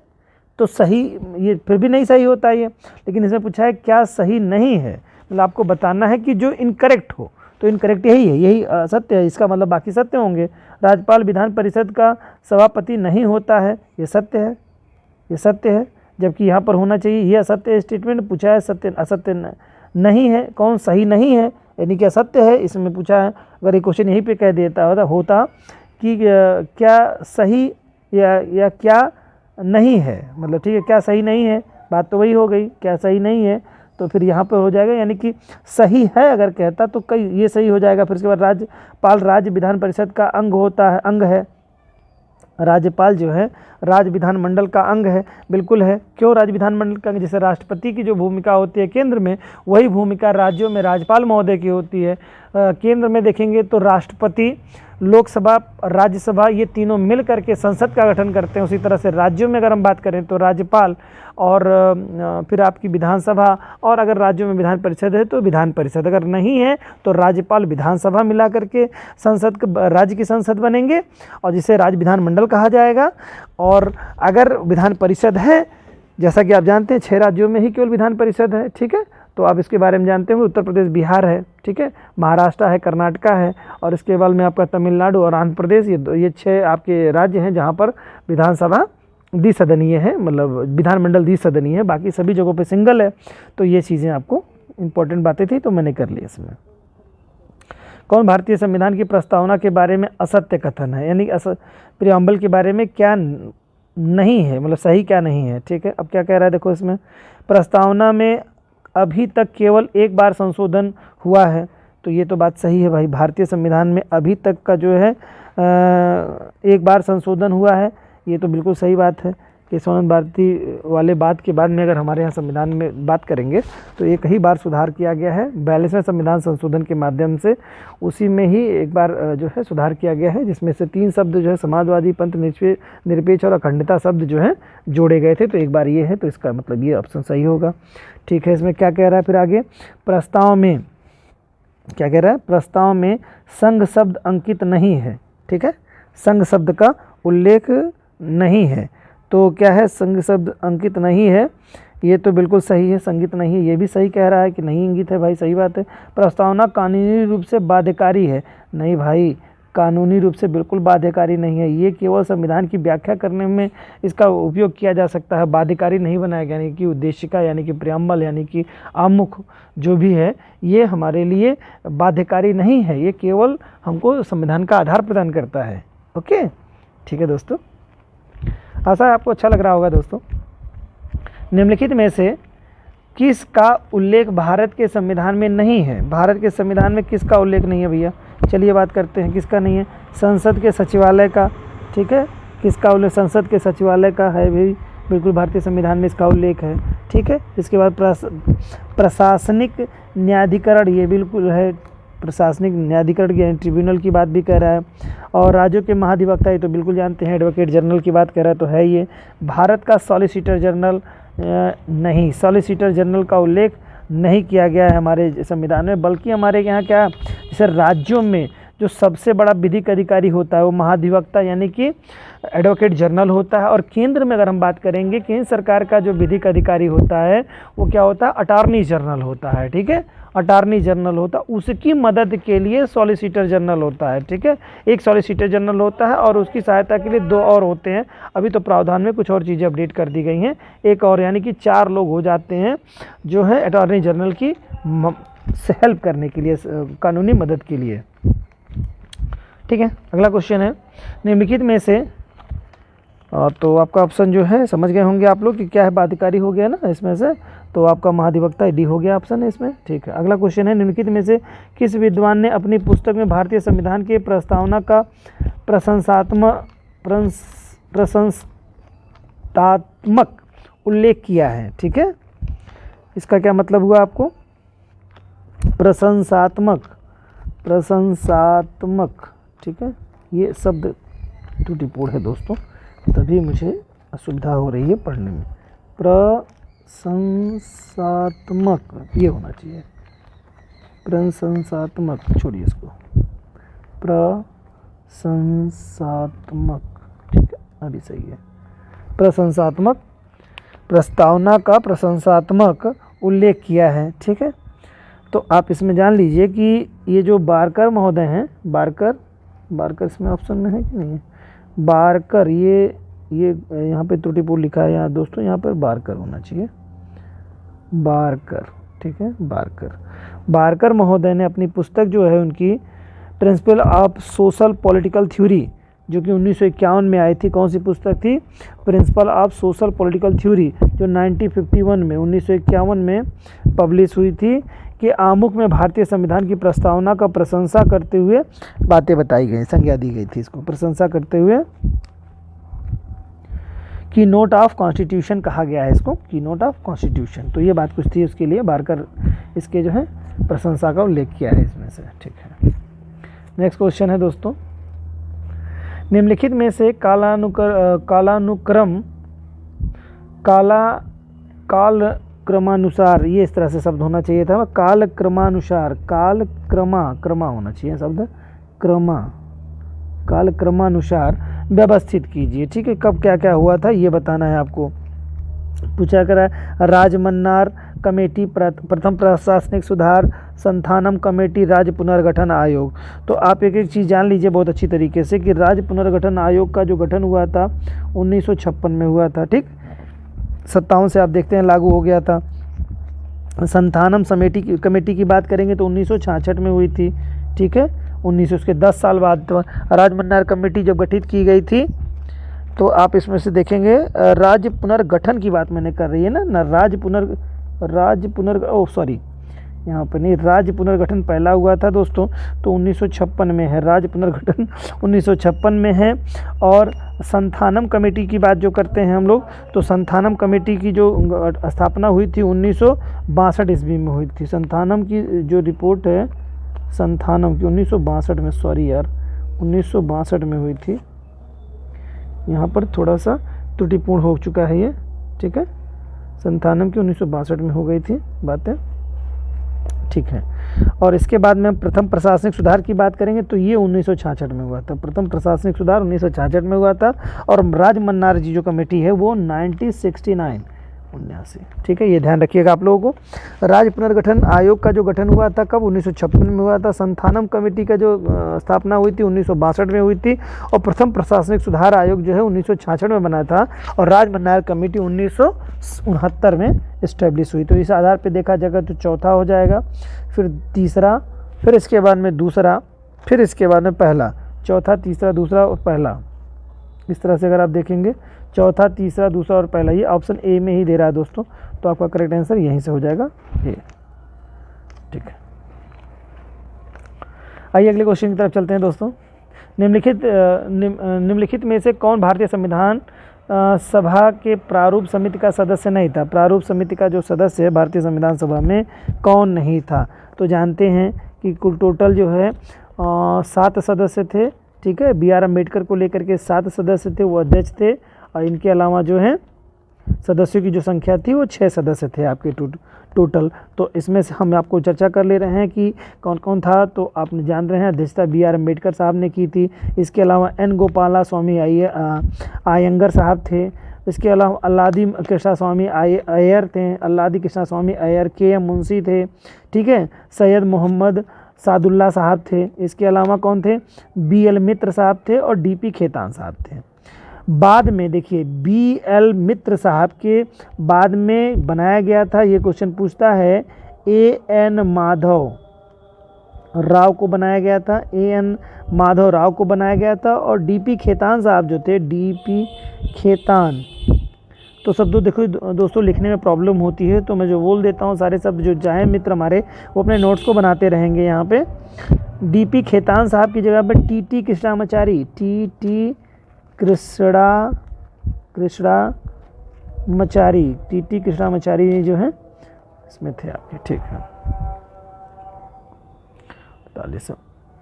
तो सही, ये फिर भी नहीं सही होता ये, लेकिन इसमें पूछा है क्या सही नहीं है, मतलब आपको बताना है कि जो इनकरेक्ट हो। तो इनकरेक्ट यही है, यही सत्य है, इसका मतलब बाकी सत्य होंगे। राज्यपाल विधान परिषद का सभापति नहीं होता है, ये सत्य है, ये सत्य है, जबकि यहाँ पर होना चाहिए, ये असत्य स्टेटमेंट पूछा है, सत्य असत्य नहीं है। कौन सही नहीं है यानी कि असत्य है, इसमें पूछा है। अगर ये क्वेश्चन यहीं पे कह देता होता कि क्या सही या क्या नहीं है, मतलब ठीक है, क्या सही नहीं है, बात तो वही हो गई, क्या सही नहीं है। तो फिर यहाँ पर हो जाएगा, यानी कि सही है अगर कहता तो कई ये सही हो जाएगा। फिर उसके बाद राज्यपाल राज्य विधान परिषद का अंग होता है, अंग है। राज्यपाल जो है राज्य विधानमंडल का अंग है, बिल्कुल है। क्यों राज्य विधानमंडल का अंग? जैसे राष्ट्रपति की जो भूमिका होती है केंद्र में, वही भूमिका राज्यों में राज्यपाल महोदय की होती है। केंद्र में देखेंगे तो राष्ट्रपति, लोकसभा, राज्यसभा, ये तीनों मिल करके संसद का गठन करते हैं। उसी तरह से राज्यों में अगर हम बात करें तो राज्यपाल और फिर आपकी विधानसभा, और अगर राज्यों में विधान परिषद है तो विधान परिषद, अगर नहीं है तो राज्यपाल विधानसभा मिला करके संसद राज्य की संसद बनेंगे और जिसे राज्य विधानमंडल कहा जाएगा। और अगर विधान परिषद है, जैसा कि आप जानते हैं 6 राज्यों में ही केवल विधान परिषद है, ठीक है, तो आप इसके बारे में जानते होंगे। उत्तर प्रदेश, बिहार है, ठीक है, महाराष्ट्र है, कर्नाटका है, और इसके बाद में आपका तमिलनाडु और आंध्र प्रदेश, ये 6 आपके राज्य हैं जहाँ पर विधानसभा द्विसदनीय है, मतलब विधानमंडल द्विसदनीय है, बाकी सभी जगहों पे सिंगल है। तो ये चीज़ें आपको इंपॉर्टेंट बातें थी तो मैंने कर ली इसमें। कौन भारतीय संविधान की प्रस्तावना के बारे में असत्य कथन है, यानी प्रियम्बल के बारे में क्या नहीं है, मतलब सही क्या नहीं है, ठीक है। अब क्या कह रहा है देखो इसमें, प्रस्तावना में अभी तक केवल एक बार संशोधन हुआ है, तो ये तो बात सही है भाई। भारतीय संविधान में अभी तक का जो है एक बार संशोधन हुआ है, ये तो बिल्कुल सही बात है। केशवानंद भारती वाले बात के बाद में अगर हमारे यहाँ संविधान में बात करेंगे तो एक ही बार सुधार किया गया है 42वें संविधान संशोधन के माध्यम से, उसी में ही एक बार जो है सुधार किया गया है, जिसमें से 3 शब्द जो है समाजवादी, पंथ निरपेक्ष और अखंडता शब्द जो है जोड़े गए थे। तो एक बार ये है, तो इसका मतलब ये ऑप्शन सही होगा, ठीक है। इसमें क्या कह रहा है फिर आगे, प्रस्ताव में क्या कह रहा है, प्रस्ताव में संघ शब्द अंकित नहीं है, ठीक है, संघ शब्द का उल्लेख नहीं है। तो क्या है, संघ शब्द अंकित नहीं है, ये तो बिल्कुल सही है, संगित नहीं है, ये भी सही कह रहा है कि नहीं इंगित है भाई, सही बात है। प्रस्तावना कानूनी रूप से बाध्यकारी है, नहीं भाई, कानूनी रूप से बिल्कुल बाध्यकारी नहीं है, ये केवल संविधान की व्याख्या करने में इसका उपयोग किया जा सकता है, बाध्यकारी नहीं बनाया गया, यानी कि उद्देशिका, यानी कि प्रियम्बल, यानी कि आमुख जो भी है, ये हमारे लिए बाध्यकारी नहीं है, ये केवल हमको संविधान का आधार प्रदान करता है। ओके, ठीक है दोस्तों, आशा है आपको अच्छा लग रहा होगा दोस्तों। निम्नलिखित में से किसका उल्लेख भारत के संविधान में नहीं है, भारत के संविधान में किसका उल्लेख नहीं है भैया, चलिए बात करते हैं किसका नहीं है। संसद के सचिवालय का, ठीक है, किसका उल्लेख, संसद के सचिवालय का है भी, बिल्कुल भारतीय संविधान में इसका उल्लेख है, ठीक है। इसके बाद प्रशासनिक न्यायाधिकरण, ये बिल्कुल है, प्रशासनिक न्यायाधिकरण यानी ट्रिब्यूनल की बात भी कह रहा है। और राज्यों के महाधिवक्ता, ये तो बिल्कुल जानते हैं, एडवोकेट जनरल की बात कर रहा है, तो है ये। भारत का सॉलिसिटर जनरल नहीं, सॉलिसिटर जनरल का उल्लेख नहीं किया गया है हमारे संविधान में, बल्कि हमारे यहाँ क्या, जैसे राज्यों में जो सबसे बड़ा विधिक अधिकारी होता है वो महाधिवक्ता यानी कि एडवोकेट जनरल होता है। और केंद्र में अगर हम बात करेंगे, केंद्र सरकार का जो विधिक अधिकारी होता है वो क्या होता है, अटॉर्नी जनरल होता है, ठीक है, अटॉर्नी जनरल होता है, उसकी मदद के लिए सॉलिसिटर जनरल होता है, ठीक है। एक सॉलिसिटर जनरल होता है और उसकी सहायता के लिए 2 और होते हैं, अभी तो प्रावधान में कुछ और चीज़ें अपडेट कर दी गई हैं, एक और, यानी कि 4 लोग हो जाते हैं जो है अटॉर्नी जनरल की से हेल्प करने के लिए, कानूनी मदद के लिए, ठीक है। अगला क्वेश्चन है, निम्नलिखित में से तो आपका ऑप्शन जो है समझ गए होंगे आप लोग कि क्या है, बाध्यकारी हो गया ना इसमें से, तो आपका महाधिवक्ता डी हो गया ऑप्शन है इसमें, ठीक है। अगला क्वेश्चन है, निम्नलिखित में से किस विद्वान ने अपनी पुस्तक में भारतीय संविधान के प्रस्तावना का प्रशंसात्मक उल्लेख किया है, ठीक है। इसका क्या मतलब हुआ आपको, प्रशंसात्मक, ठीक है, ये शब्द त्रुटिपूर्ण है दोस्तों, तभी मुझे असुविधा हो रही है पढ़ने में। प्रशंसात्मक ये होना चाहिए, प्रशंसात्मक, छोड़िए इसको, प्रशंसात्मक, ठीक है, अभी सही है। प्रशंसात्मक, प्रस्तावना का प्रशंसात्मक उल्लेख किया है, ठीक है। तो आप इसमें जान लीजिए कि ये जो बारकर महोदय हैं, बारकर इसमें ऑप्शन में है कि नहीं है, बारकर, ये यहाँ पे त्रुटिपूर्ण लिखा है यहाँ दोस्तों, यहाँ पर बारकर होना चाहिए, बारकर, ठीक है, बारकर महोदय ने अपनी पुस्तक जो है उनकी principle of social political theory जो कि 1951 में आई थी। कौन सी पुस्तक थी? Principle of social political theory, जो 1951 में पब्लिश हुई थी, कि आमुख में भारतीय संविधान की प्रस्तावना का प्रशंसा करते हुए बातें बताई गई, संज्ञा दी गई थी इसको प्रशंसा करते हुए। की नोट ऑफ कॉन्स्टिट्यूशन कहा गया है इसको, की नोट ऑफ कॉन्स्टिट्यूशन। तो ये बात कुछ थी, उसके लिए बारकर इसके जो है प्रशंसा का उल्लेख किया है इसमें से। ठीक है, नेक्स्ट क्वेश्चन है दोस्तों, निम्नलिखित में से कालक्रमानुसार, ये इस तरह से शब्द होना चाहिए था, कालक्रमानुसार, क्रमा होना चाहिए शब्द, कालक्रमानुसार व्यवस्थित कीजिए। ठीक है, कब क्या क्या हुआ था ये बताना है आपको। पूछा करा राजमन्नार कमेटी, प्रथम प्रशासनिक सुधार, संथानम कमेटी, राज्य पुनर्गठन आयोग। तो आप एक एक चीज़ जान लीजिए बहुत अच्छी तरीके से कि राज्य पुनर्गठन आयोग का जो गठन हुआ था 1956 में हुआ था। ठीक, 57 से आप देखते हैं लागू हो गया था। संथानम कमेटी की बात करेंगे तो 1966 में हुई थी। ठीक है, 1900 उसके 10 साल बाद तो राजमन्नार कमेटी जब गठित की गई थी, तो आप इसमें से देखेंगे राज्य पुनर्गठन की बात मैंने कर रही है ना राज्य पुनर्गठन पहला हुआ था दोस्तों, तो 1956 में है राज्य पुनर्गठन 1956 में है। और संथानम कमेटी की बात जो करते हैं हम लोग, तो संथानम कमेटी की जो स्थापना हुई थी 1962 ईस्वी में हुई थी। संथानम की जो रिपोर्ट है संथानम की 1962 में, सॉरी यार 1962 में हुई थी, यहाँ पर थोड़ा सा त्रुटिपूर्ण हो चुका है ये। ठीक है, संथानम की 1962 में हो गई थी बातें। ठीक है, और इसके बाद में प्रथम प्रशासनिक सुधार की बात करेंगे तो ये 1966 में हुआ था। प्रथम प्रशासनिक सुधार 1966 में हुआ था। और राजमन्नार जी जो कमेटी है वो 1969। ठीक है, ये ध्यान रखिएगा आप लोगों को। राज्य पुनर्गठन आयोग का जो गठन हुआ था कब? 1956 में हुआ था। संथानम कमेटी का जो स्थापना हुई थी 1962 में हुई थी। और प्रथम प्रशासनिक सुधार आयोग जो है 1966 में बना था। और राजमन्नार कमेटी 1969 में इस्टेब्लिश हुई। तो इस आधार पर देखा जाएगा तो चौथा हो जाएगा, फिर तीसरा, फिर इसके बाद में दूसरा, फिर इसके बाद में पहला, चौथा, तीसरा, दूसरा और पहला। इस तरह से अगर आप देखेंगे चौथा, तीसरा, दूसरा और पहला, ये ऑप्शन ए में ही दे रहा है दोस्तों। तो आपका करेक्ट आंसर यहीं से हो जाएगा ए। ठीक है, आइए अगले क्वेश्चन की तरफ चलते हैं दोस्तों। निम्नलिखित में से कौन भारतीय संविधान सभा के प्रारूप समिति का सदस्य नहीं था? प्रारूप समिति का जो सदस्य है भारतीय संविधान सभा में कौन नहीं था? तो जानते हैं कि कुल टोटल जो है 7 सदस्य थे। ठीक है, BR अम्बेडकर को लेकर के 7 सदस्य थे, वो अध्यक्ष थे। और इनके अलावा जो है सदस्यों की जो संख्या थी वो 6 सदस्य थे आपके टोटल। तो इसमें से हम आपको चर्चा कर ले रहे हैं कि कौन कौन था। तो आप जान रहे हैं अध्यक्षता BR अम्बेडकर साहब ने की थी। इसके अलावा N गोपाला स्वामी अयंगर साहब थे। इसके अलावा अल्लादी कृष्णा स्वामी अय्यर थे, अल्लादी कृष्णा स्वामी अय्यर, KM मुंशी थे। ठीक है, सैयद मोहम्मद सादुल्ला साहब थे। इसके अलावा कौन थे? BL मित्र साहब थे और DP खेतान साहब थे। बाद में देखिए BL मित्र साहब के बाद में बनाया गया था, ये क्वेश्चन पूछता है, AN माधव राव को बनाया गया था। AN माधव राव को बनाया गया था। और DP खेतान साहब जो थे, DP खेतान, तो शब्दों देखो दोस्तों लिखने में प्रॉब्लम होती है, तो मैं जो बोल देता हूँ सारे शब्द जो चाहे मित्र हमारे वो अपने नोट्स को बनाते रहेंगे। यहाँ पे DP खेतान साहब की जगह पर TT कृष्णामाचारी, TT कृष्णामाचारी जो है इसमें थे आपके। ठीक है, 45।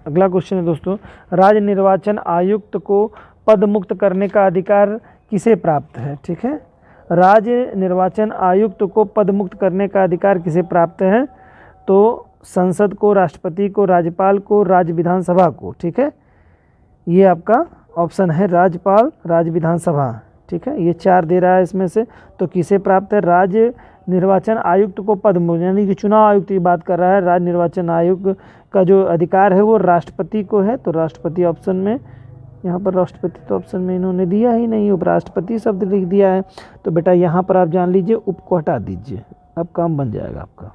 अगला क्वेश्चन है दोस्तों, राज्य निर्वाचन आयुक्त को पद मुक्त करने का अधिकार किसे प्राप्त है? ठीक है, राज्य निर्वाचन आयुक्त को पद मुक्त करने का अधिकार किसे प्राप्त है? तो संसद को, राष्ट्रपति को, राज्यपाल को, राज्य विधानसभा को। ठीक है, ये आपका ऑप्शन है राज्यपाल, राज्य विधानसभा। ठीक है, ये 4 दे रहा है इसमें से। तो किसे प्राप्त है? राज्य निर्वाचन आयुक्त को पद मुक्त, यानी कि चुनाव आयुक्त की बात कर रहा है। राज्य निर्वाचन आयुक्त का जो अधिकार है वो राष्ट्रपति को है। तो राष्ट्रपति ऑप्शन में, यहाँ पर राष्ट्रपति तो ऑप्शन में इन्होंने दिया ही नहीं, उपराष्ट्रपति शब्द लिख दिया है। तो बेटा यहाँ पर आप जान लीजिए उप को हटा दीजिए, अब काम बन जाएगा आपका।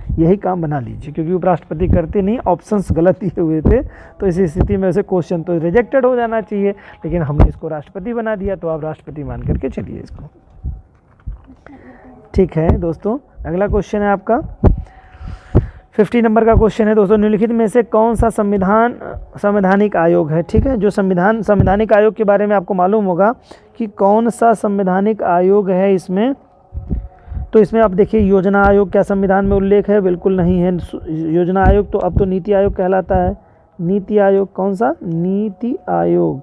यही काम बना लीजिए, क्योंकि उपराष्ट्रपति करते नहीं, ऑप्शंस गलत दिए हुए थे, तो इस स्थिति में उसे क्वेश्चन तो रिजेक्टेड हो जाना चाहिए, लेकिन हमने इसको राष्ट्रपति बना दिया, तो आप राष्ट्रपति मान करके चलिए इसको। ठीक है दोस्तों, अगला क्वेश्चन है आपका 50 नंबर का क्वेश्चन है दोस्तों, निम्नलिखित में से कौन सा संवैधानिक आयोग है। ठीक है, जो संवैधानिक आयोग के बारे में आपको मालूम होगा कि कौन सा संवैधानिक आयोग है इसमें। तो इसमें आप देखिए, योजना आयोग क्या संविधान में उल्लेख है? बिल्कुल नहीं है। योजना आयोग तो अब तो नीति आयोग कहलाता है। नीति आयोग कौन सा? नीति आयोग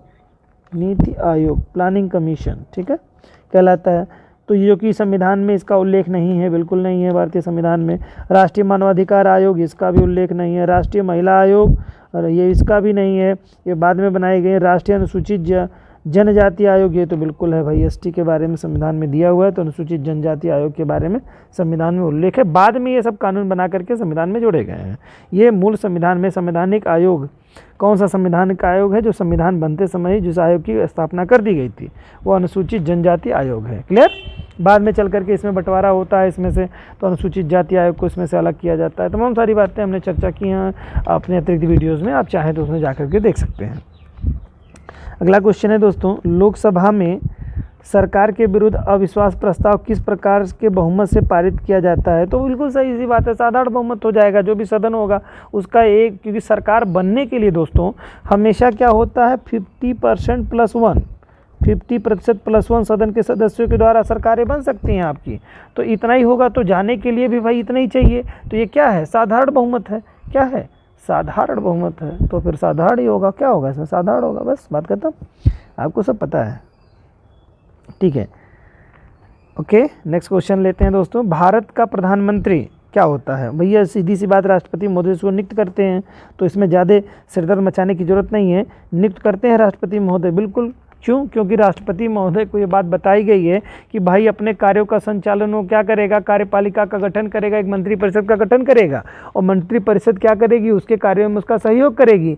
प्लानिंग कमीशन, ठीक है, कहलाता है। तो ये जो कि संविधान में इसका उल्लेख नहीं है, बिल्कुल नहीं है भारतीय संविधान में। राष्ट्रीय मानवाधिकार आयोग, इसका भी उल्लेख नहीं है। राष्ट्रीय महिला आयोग, और ये इसका भी नहीं है, ये बाद में बनाए गए। राष्ट्रीय अनुसूचित जनजाति आयोग, ये तो बिल्कुल है भाई, एसटी के बारे में संविधान में दिया हुआ है, तो अनुसूचित जनजाति आयोग के बारे में संविधान में उल्लेख है। बाद में ये सब कानून बना करके संविधान में जोड़े गए हैं। ये मूल संविधान में संवैधानिक आयोग कौन सा संवैधानिक आयोग है? जो संविधान बनते समय ही जिस आयोग की स्थापना कर दी गई थी, वो अनुसूचित जनजाति आयोग है। क्लियर? बाद में चल करके इसमें बंटवारा होता है इसमें से, तो अनुसूचित जाति आयोग को इसमें से अलग किया जाता है। तमाम सारी बातें हमने चर्चा की हैं अपने अतिरिक्त वीडियोज़ में, आप चाहें तो उसमें जा करके देख सकते हैं। अगला क्वेश्चन है दोस्तों, लोकसभा में सरकार के विरुद्ध अविश्वास प्रस्ताव किस प्रकार के बहुमत से पारित किया जाता है? तो बिल्कुल सही सी बात है, साधारण बहुमत हो जाएगा। जो भी सदन होगा उसका एक, क्योंकि सरकार बनने के लिए दोस्तों हमेशा क्या होता है, 50% + 1, 50% + 1 सदन के सदस्यों के द्वारा सरकारें बन सकती हैं आपकी। तो इतना ही होगा, तो जाने के लिए भी भाई इतना ही चाहिए। तो ये क्या है? साधारण बहुमत है। क्या है? साधारण बहुमत है। तो फिर साधारण ही होगा। क्या होगा इसमें? साधारण होगा, बस बात खत्म। आपको सब पता है, ठीक है। ओके, नेक्स्ट क्वेश्चन लेते हैं दोस्तों। भारत का प्रधानमंत्री क्या होता है? भैया सीधी सी बात, राष्ट्रपति महोदय को नियुक्त करते हैं, तो इसमें ज़्यादा सिरदर्द मचाने की जरूरत नहीं है। नियुक्त करते हैं राष्ट्रपति महोदय, बिल्कुल। क्यों? क्योंकि राष्ट्रपति महोदय को ये बात बताई गई है कि भाई अपने कार्यों का संचालन वो क्या करेगा, कार्यपालिका का गठन करेगा, एक मंत्रिपरिषद का गठन करेगा, और मंत्रिपरिषद क्या करेगी, उसके कार्यों में उसका सहयोग करेगी।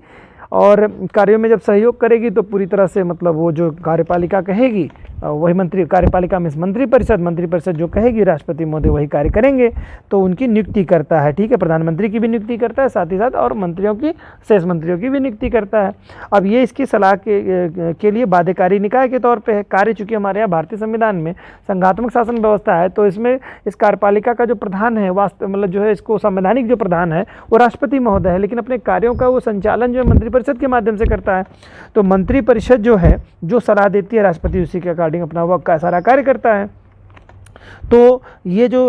और कार्यों में जब सहयोग करेगी तो पूरी तरह से मतलब वो जो कार्यपालिका कहेगी वही कार्यपालिका में मंत्रिपरिषद जो कहेगी राष्ट्रपति महोदय वही कार्य करेंगे। तो उनकी नियुक्ति करता है, ठीक है। प्रधानमंत्री की भी नियुक्ति करता है, साथ ही साथ और मंत्रियों की, शेष मंत्रियों की भी नियुक्ति करता है। अब ये इसकी सलाह के लिए बाध्यकारी निकाय के तौर पर है कार्य। चूँकि हमारे यहाँ भारतीय संविधान में संघात्मक शासन व्यवस्था है, तो इसमें इस कार्यपालिका का जो प्रधान है, मतलब जो है इसको संवैधानिक जो प्रधान है वो राष्ट्रपति महोदय है, लेकिन अपने कार्यों का वो संचालन जो है मंत्रिपरिषद के माध्यम से करता है। तो मंत्रिपरिषद जो है जो सलाह देती है, राष्ट्रपति उसी के अकॉर्डिंग अपना वह सारा कार्य करता है। तो ये जो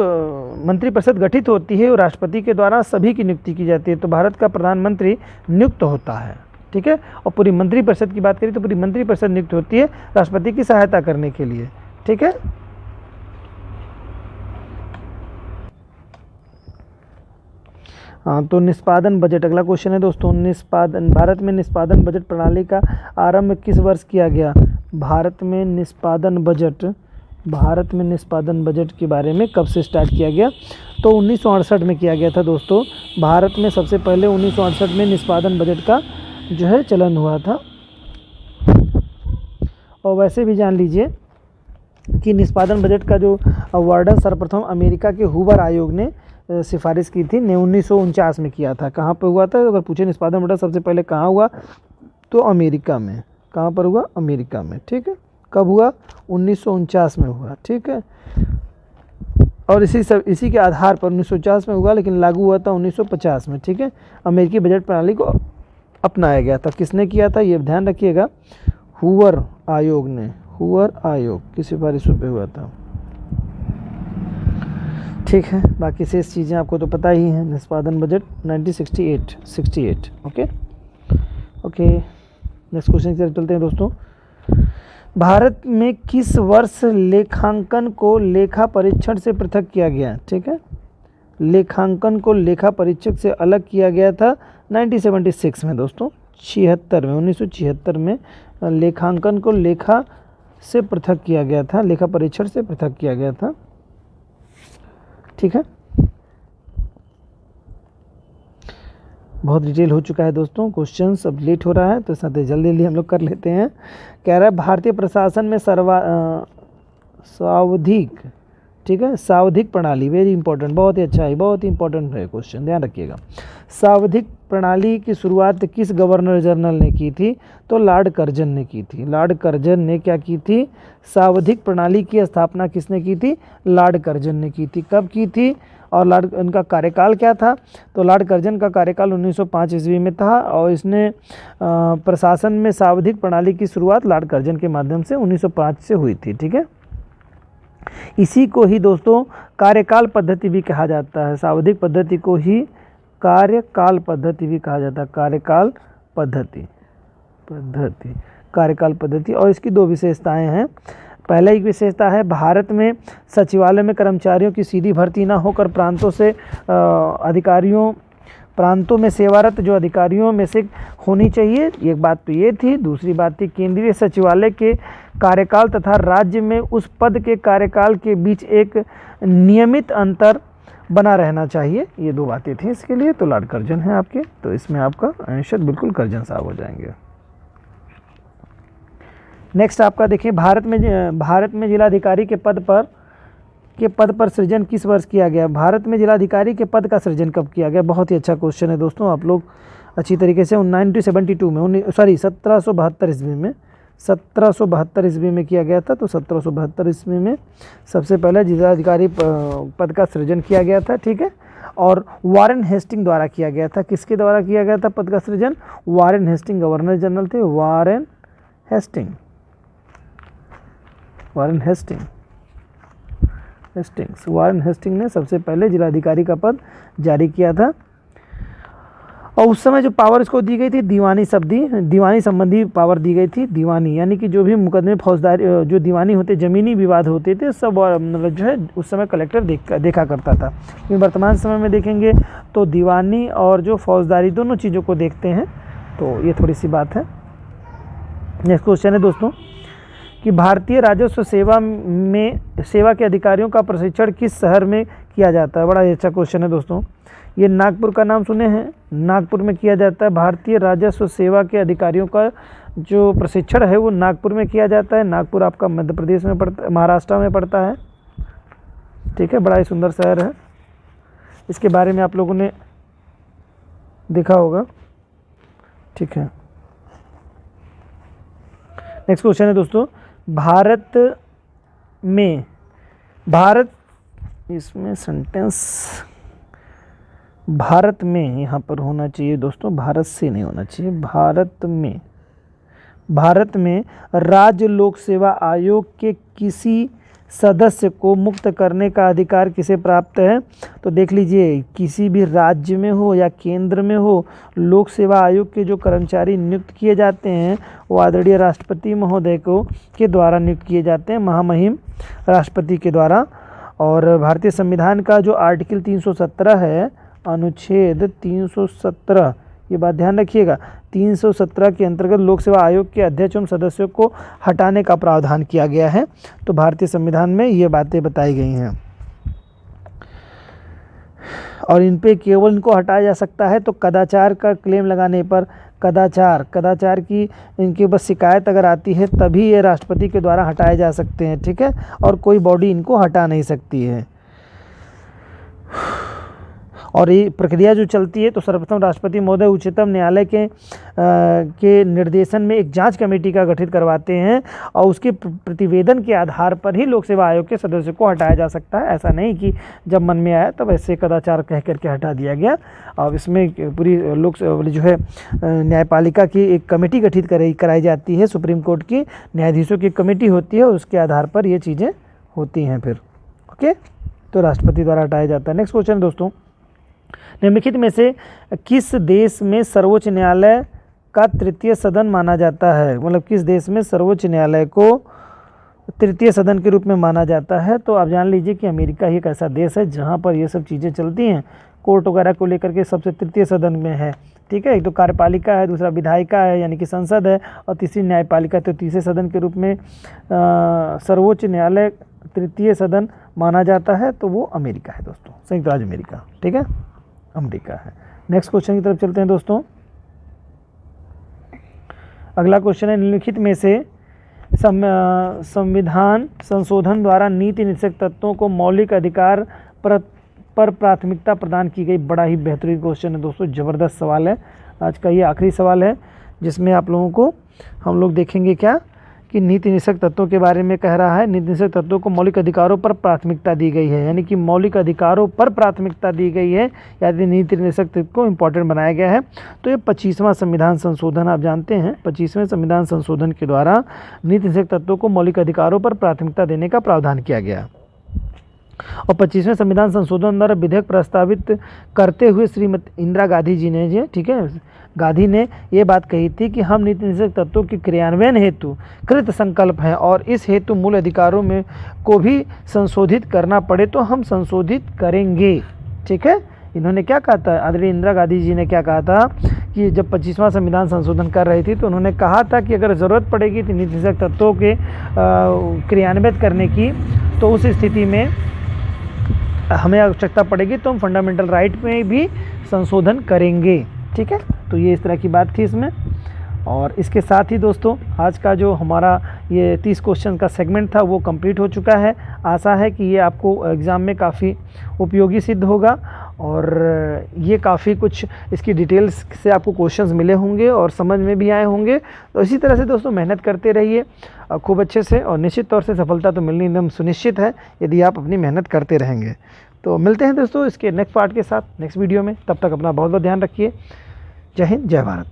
मंत्रिपरिषद गठित होती है वो राष्ट्रपति के द्वारा सभी की नियुक्ति की जाती है। तो भारत का प्रधानमंत्री नियुक्त होता है, ठीक है। और पूरी मंत्रिपरिषद की बात करें तो पूरी मंत्रिपरिषद नियुक्त होती है राष्ट्रपति की सहायता करने के लिए, ठीक है। हाँ, तो निष्पादन बजट अगला क्वेश्चन है दोस्तों। भारत में निष्पादन बजट प्रणाली का आरंभ किस वर्ष किया गया? भारत में निष्पादन बजट के बारे में कब से स्टार्ट किया गया? तो 1968 में किया गया था दोस्तों। भारत में सबसे पहले 1968 में निष्पादन बजट का जो है चलन हुआ था। और वैसे भी जान लीजिए कि निष्पादन बजट का जो वर्णन सर्वप्रथम अमेरिका के हूवर आयोग ने सिफारिश की थी, 1949 में किया था। कहाँ पर हुआ था? अगर पूछे निष्पादन बजट सबसे पहले कहाँ हुआ, तो अमेरिका में। कहाँ पर हुआ? अमेरिका में, ठीक है। कब हुआ? 1949 में हुआ, ठीक है। और इसी के आधार पर 1949 में हुआ, लेकिन लागू हुआ था 1950 में, ठीक है। अमेरिकी बजट प्रणाली को अपनाया गया था। किसने किया था ये ध्यान रखिएगा? हूवर आयोग ने, हूवर आयोग की सिफारिश पे हुआ था, ठीक है। बाकी शेष चीज़ें आपको तो पता ही हैं। निष्पादन बजट 1968। ओके, नेक्स्ट क्वेश्चन की तरफ चलते हैं दोस्तों। भारत में किस वर्ष लेखांकन को लेखा परीक्षण से पृथक किया गया? ठीक है, लेखांकन को लेखा परीक्षक से अलग किया गया था 1976 में दोस्तों, 1976 में लेखांकन को लेखा से पृथक किया गया था, लेखा परीक्षण से पृथक किया गया था, ठीक है। बहुत डिटेल हो चुका है दोस्तों, क्वेश्चन अब लेट हो रहा है तो साथ जल्दी हम लोग कर लेते हैं। कह रहा है भारतीय प्रशासन में सर्वाधिक, ठीक है। सावधिक प्रणाली, वेरी इंपॉर्टेंट, बहुत ही अच्छा है, बहुत ही इंपॉर्टेंट है क्वेश्चन, ध्यान रखिएगा। सावधिक प्रणाली की शुरुआत किस गवर्नर जनरल ने की थी? तो लॉर्ड कर्जन ने की थी। लॉर्ड कर्जन ने क्या की थी? सावधिक प्रणाली की स्थापना किसने की थी? लॉर्ड कर्जन ने की थी। कब की थी और लॉर्ड उनका कार्यकाल क्या था? तो लॉर्ड कर्जन का कार्यकाल 1905 ईस्वी में था और इसने प्रशासन में सावधिक प्रणाली की शुरुआत लॉर्ड कर्जन के माध्यम से 1905 से हुई थी, ठीक है। इसी को ही दोस्तों कार्यकाल पद्धति भी कहा जाता है। सावधिक पद्धति को ही कार्यकाल पद्धति भी कहा जाता है। कार्यकाल पद्धति कार्यकाल पद्धति। और इसकी दो विशेषताएं हैं। पहला एक विशेषता है, भारत में सचिवालय में कर्मचारियों की सीधी भर्ती ना होकर प्रांतों में सेवारत जो अधिकारियों में से होनी चाहिए, एक बात तो ये थी। दूसरी बात थी, केंद्रीय सचिवालय के कार्यकाल तथा राज्य में उस पद के कार्यकाल के बीच एक नियमित अंतर बना रहना चाहिए। ये दो बातें थी इसके लिए। तो लॉर्ड कर्जन है आपके, तो इसमें आपका आंसर बिल्कुल कर्जन साहब हो जाएंगे। नेक्स्ट आपका देखिए, भारत में जिलाधिकारी के पद पर सृजन किस वर्ष किया गया? भारत में जिलाधिकारी के पद का सृजन कब किया गया? बहुत ही अच्छा क्वेश्चन है दोस्तों, आप लोग अच्छी तरीके से 1972 में 1772 ईस्वी में 1772 ईस्वी में किया गया था। तो 1772 ईस्वी में सबसे पहले जिलाधिकारी पद का सृजन किया गया था, ठीक है। और वारेन हेस्टिंग द्वारा किया गया था। किसके द्वारा किया गया था पद का सृजन? वारेन हेस्टिंग गवर्नर जनरल थे, वारेन हेस्टिंग ने सबसे पहले जिलाधिकारी का पद जारी किया था। और उस समय जो पावर इसको दी गई थी, दीवानी संबंधी पावर दी गई थी। दीवानी यानी कि जो भी मुकदमे फौजदारी जो दीवानी होते, ज़मीनी विवाद होते थे, सब मतलब जो है उस समय कलेक्टर देखा करता था। क्योंकि वर्तमान समय में देखेंगे तो दीवानी और जो फौजदारी दोनों चीज़ों को देखते हैं। तो ये थोड़ी सी बात है। नेक्स्ट क्वेश्चन है दोस्तों कि भारतीय राजस्व सेवा के अधिकारियों का प्रशिक्षण किस शहर में किया जाता है? बड़ा ही अच्छा क्वेश्चन है दोस्तों। ये नागपुर का नाम सुने हैं? नागपुर में किया जाता है। भारतीय राजस्व सेवा के अधिकारियों का जो प्रशिक्षण है वो नागपुर में किया जाता है। नागपुर आपका मध्य प्रदेश में पड़ता, महाराष्ट्र में पड़ता है, ठीक है। बड़ा ही सुंदर शहर है, इसके बारे में आप लोगों ने देखा होगा, ठीक है। नेक्स्ट क्वेश्चन है दोस्तों, भारत में यहाँ पर होना चाहिए दोस्तों, भारत से नहीं होना चाहिए। भारत में राज्य लोक सेवा आयोग के किसी सदस्य को मुक्त करने का अधिकार किसे प्राप्त है? तो देख लीजिए, किसी भी राज्य में हो या केंद्र में हो, लोक सेवा आयोग के जो कर्मचारी नियुक्त किए जाते हैं वो आदरणीय राष्ट्रपति महोदय के द्वारा नियुक्त किए जाते हैं, महामहिम राष्ट्रपति के द्वारा। और भारतीय संविधान का जो आर्टिकल 317 है, अनुच्छेद 317, ये बात ध्यान रखिएगा, 317 के अंतर्गत लोक सेवा आयोग के अध्यक्ष एवं सदस्यों को हटाने का प्रावधान किया गया है। तो भारतीय संविधान में ये बातें बताई गई हैं और इन पे केवल इनको हटाया जा सकता है तो कदाचार का क्लेम लगाने पर, कदाचार की इनकी बस शिकायत अगर आती है तभी ये राष्ट्रपति के द्वारा हटाए जा सकते हैं, ठीक है। और कोई बॉडी इनको हटा नहीं सकती है। और ये प्रक्रिया जो चलती है तो सर्वप्रथम राष्ट्रपति महोदय उच्चतम न्यायालय के निर्देशन में एक जांच कमेटी का गठित करवाते हैं और उसके प्रतिवेदन के आधार पर ही लोक सेवा आयोग के सदस्य को हटाया जा सकता है। ऐसा नहीं कि जब मन में आया तब ऐसे कदाचार कह करके हटा दिया गया। और इसमें पूरी जो है न्यायपालिका की एक कमेटी गठित कराई जाती है, सुप्रीम कोर्ट की न्यायाधीशों की कमेटी होती है, उसके आधार पर ये चीज़ें होती हैं फिर, ओके। तो राष्ट्रपति द्वारा हटाया जाता है। नेक्स्ट क्वेश्चन दोस्तों, निम्नलिखित में से किस देश में सर्वोच्च न्यायालय का तृतीय सदन माना जाता है? मतलब किस देश में सर्वोच्च न्यायालय को तृतीय सदन के रूप में माना जाता है? तो आप जान लीजिए कि अमेरिका ही एक ऐसा देश है जहां पर ये सब चीज़ें चलती हैं, कोर्ट वगैरह को लेकर के सबसे तृतीय सदन में है, ठीक है। एक तो कार्यपालिका है, दूसरा विधायिका है यानी कि संसद है, और तीसरी न्यायपालिका। तो तीसरे सदन के रूप में सर्वोच्च न्यायालय तृतीय सदन माना जाता है, तो वो अमेरिका है दोस्तों, संयुक्त राज्य अमेरिका, ठीक है, अमेरिका है। नेक्स्ट क्वेश्चन की तरफ चलते हैं दोस्तों। अगला क्वेश्चन है, निम्नलिखित में से संविधान संशोधन द्वारा नीति निषेध तत्वों को मौलिक अधिकार पर प्राथमिकता प्रदान की गई। बड़ा ही बेहतरीन क्वेश्चन है दोस्तों, ज़बरदस्त सवाल है। आज का ये आखिरी सवाल है जिसमें आप लोगों को हम लोग देखेंगे क्या कि नीति निषेध तत्वों के बारे में कह रहा है। नीति निषेध तत्वों को मौलिक अधिकारों पर प्राथमिकता दी गई है, यानी कि मौलिक अधिकारों पर प्राथमिकता दी गई है, यानी नीति निषेध तत्व को इम्पोर्टेंट बनाया गया है। तो ये 25वां संविधान संशोधन आप जानते हैं, 25वें संविधान संशोधन के द्वारा नीति निषेध तत्वों को मौलिक अधिकारों पर प्राथमिकता देने का प्रावधान किया गया। और 25वें संविधान संशोधन द्वारा विधेयक प्रस्तावित करते हुए श्रीमती इंदिरा गांधी जी ने, ठीक है, गांधी ने ये बात कही थी कि हम नीति निषेध तत्वों के क्रियान्वयन हेतु कृत संकल्प हैं और इस हेतु मूल अधिकारों में को भी संशोधित करना पड़े तो हम संशोधित करेंगे। ठीक है, इन्होंने क्या कहा था, आदरणीय इंदिरा गांधी जी ने क्या कहा था कि जब 25वां संविधान संशोधन कर रही थी तो उन्होंने कहा था कि अगर ज़रूरत पड़ेगी तो नीति निषेध तत्वों के क्रियान्वित करने की, तो उस स्थिति में हमें आवश्यकता पड़ेगी तो हम फंडामेंटल राइट में भी संशोधन करेंगे। ठीक है, तो ये इस तरह की बात थी इसमें। और इसके साथ ही दोस्तों आज का जो हमारा ये 30 क्वेश्चन का सेगमेंट था वो कंप्लीट हो चुका है। आशा है कि ये आपको एग्ज़ाम में काफ़ी उपयोगी सिद्ध होगा और ये काफ़ी कुछ इसकी डिटेल्स से आपको क्वेश्चंस मिले होंगे और समझ में भी आए होंगे। तो इसी तरह से दोस्तों मेहनत करते रहिए खूब अच्छे से, और निश्चित तौर से सफलता तो मिलनी एकदम सुनिश्चित है यदि आप अपनी मेहनत करते रहेंगे। तो मिलते हैं दोस्तों इसके नेक्स्ट पार्ट के साथ नेक्स्ट वीडियो में। तब तक अपना बहुत बहुत ध्यान रखिए। जय हिंद, जय भारत।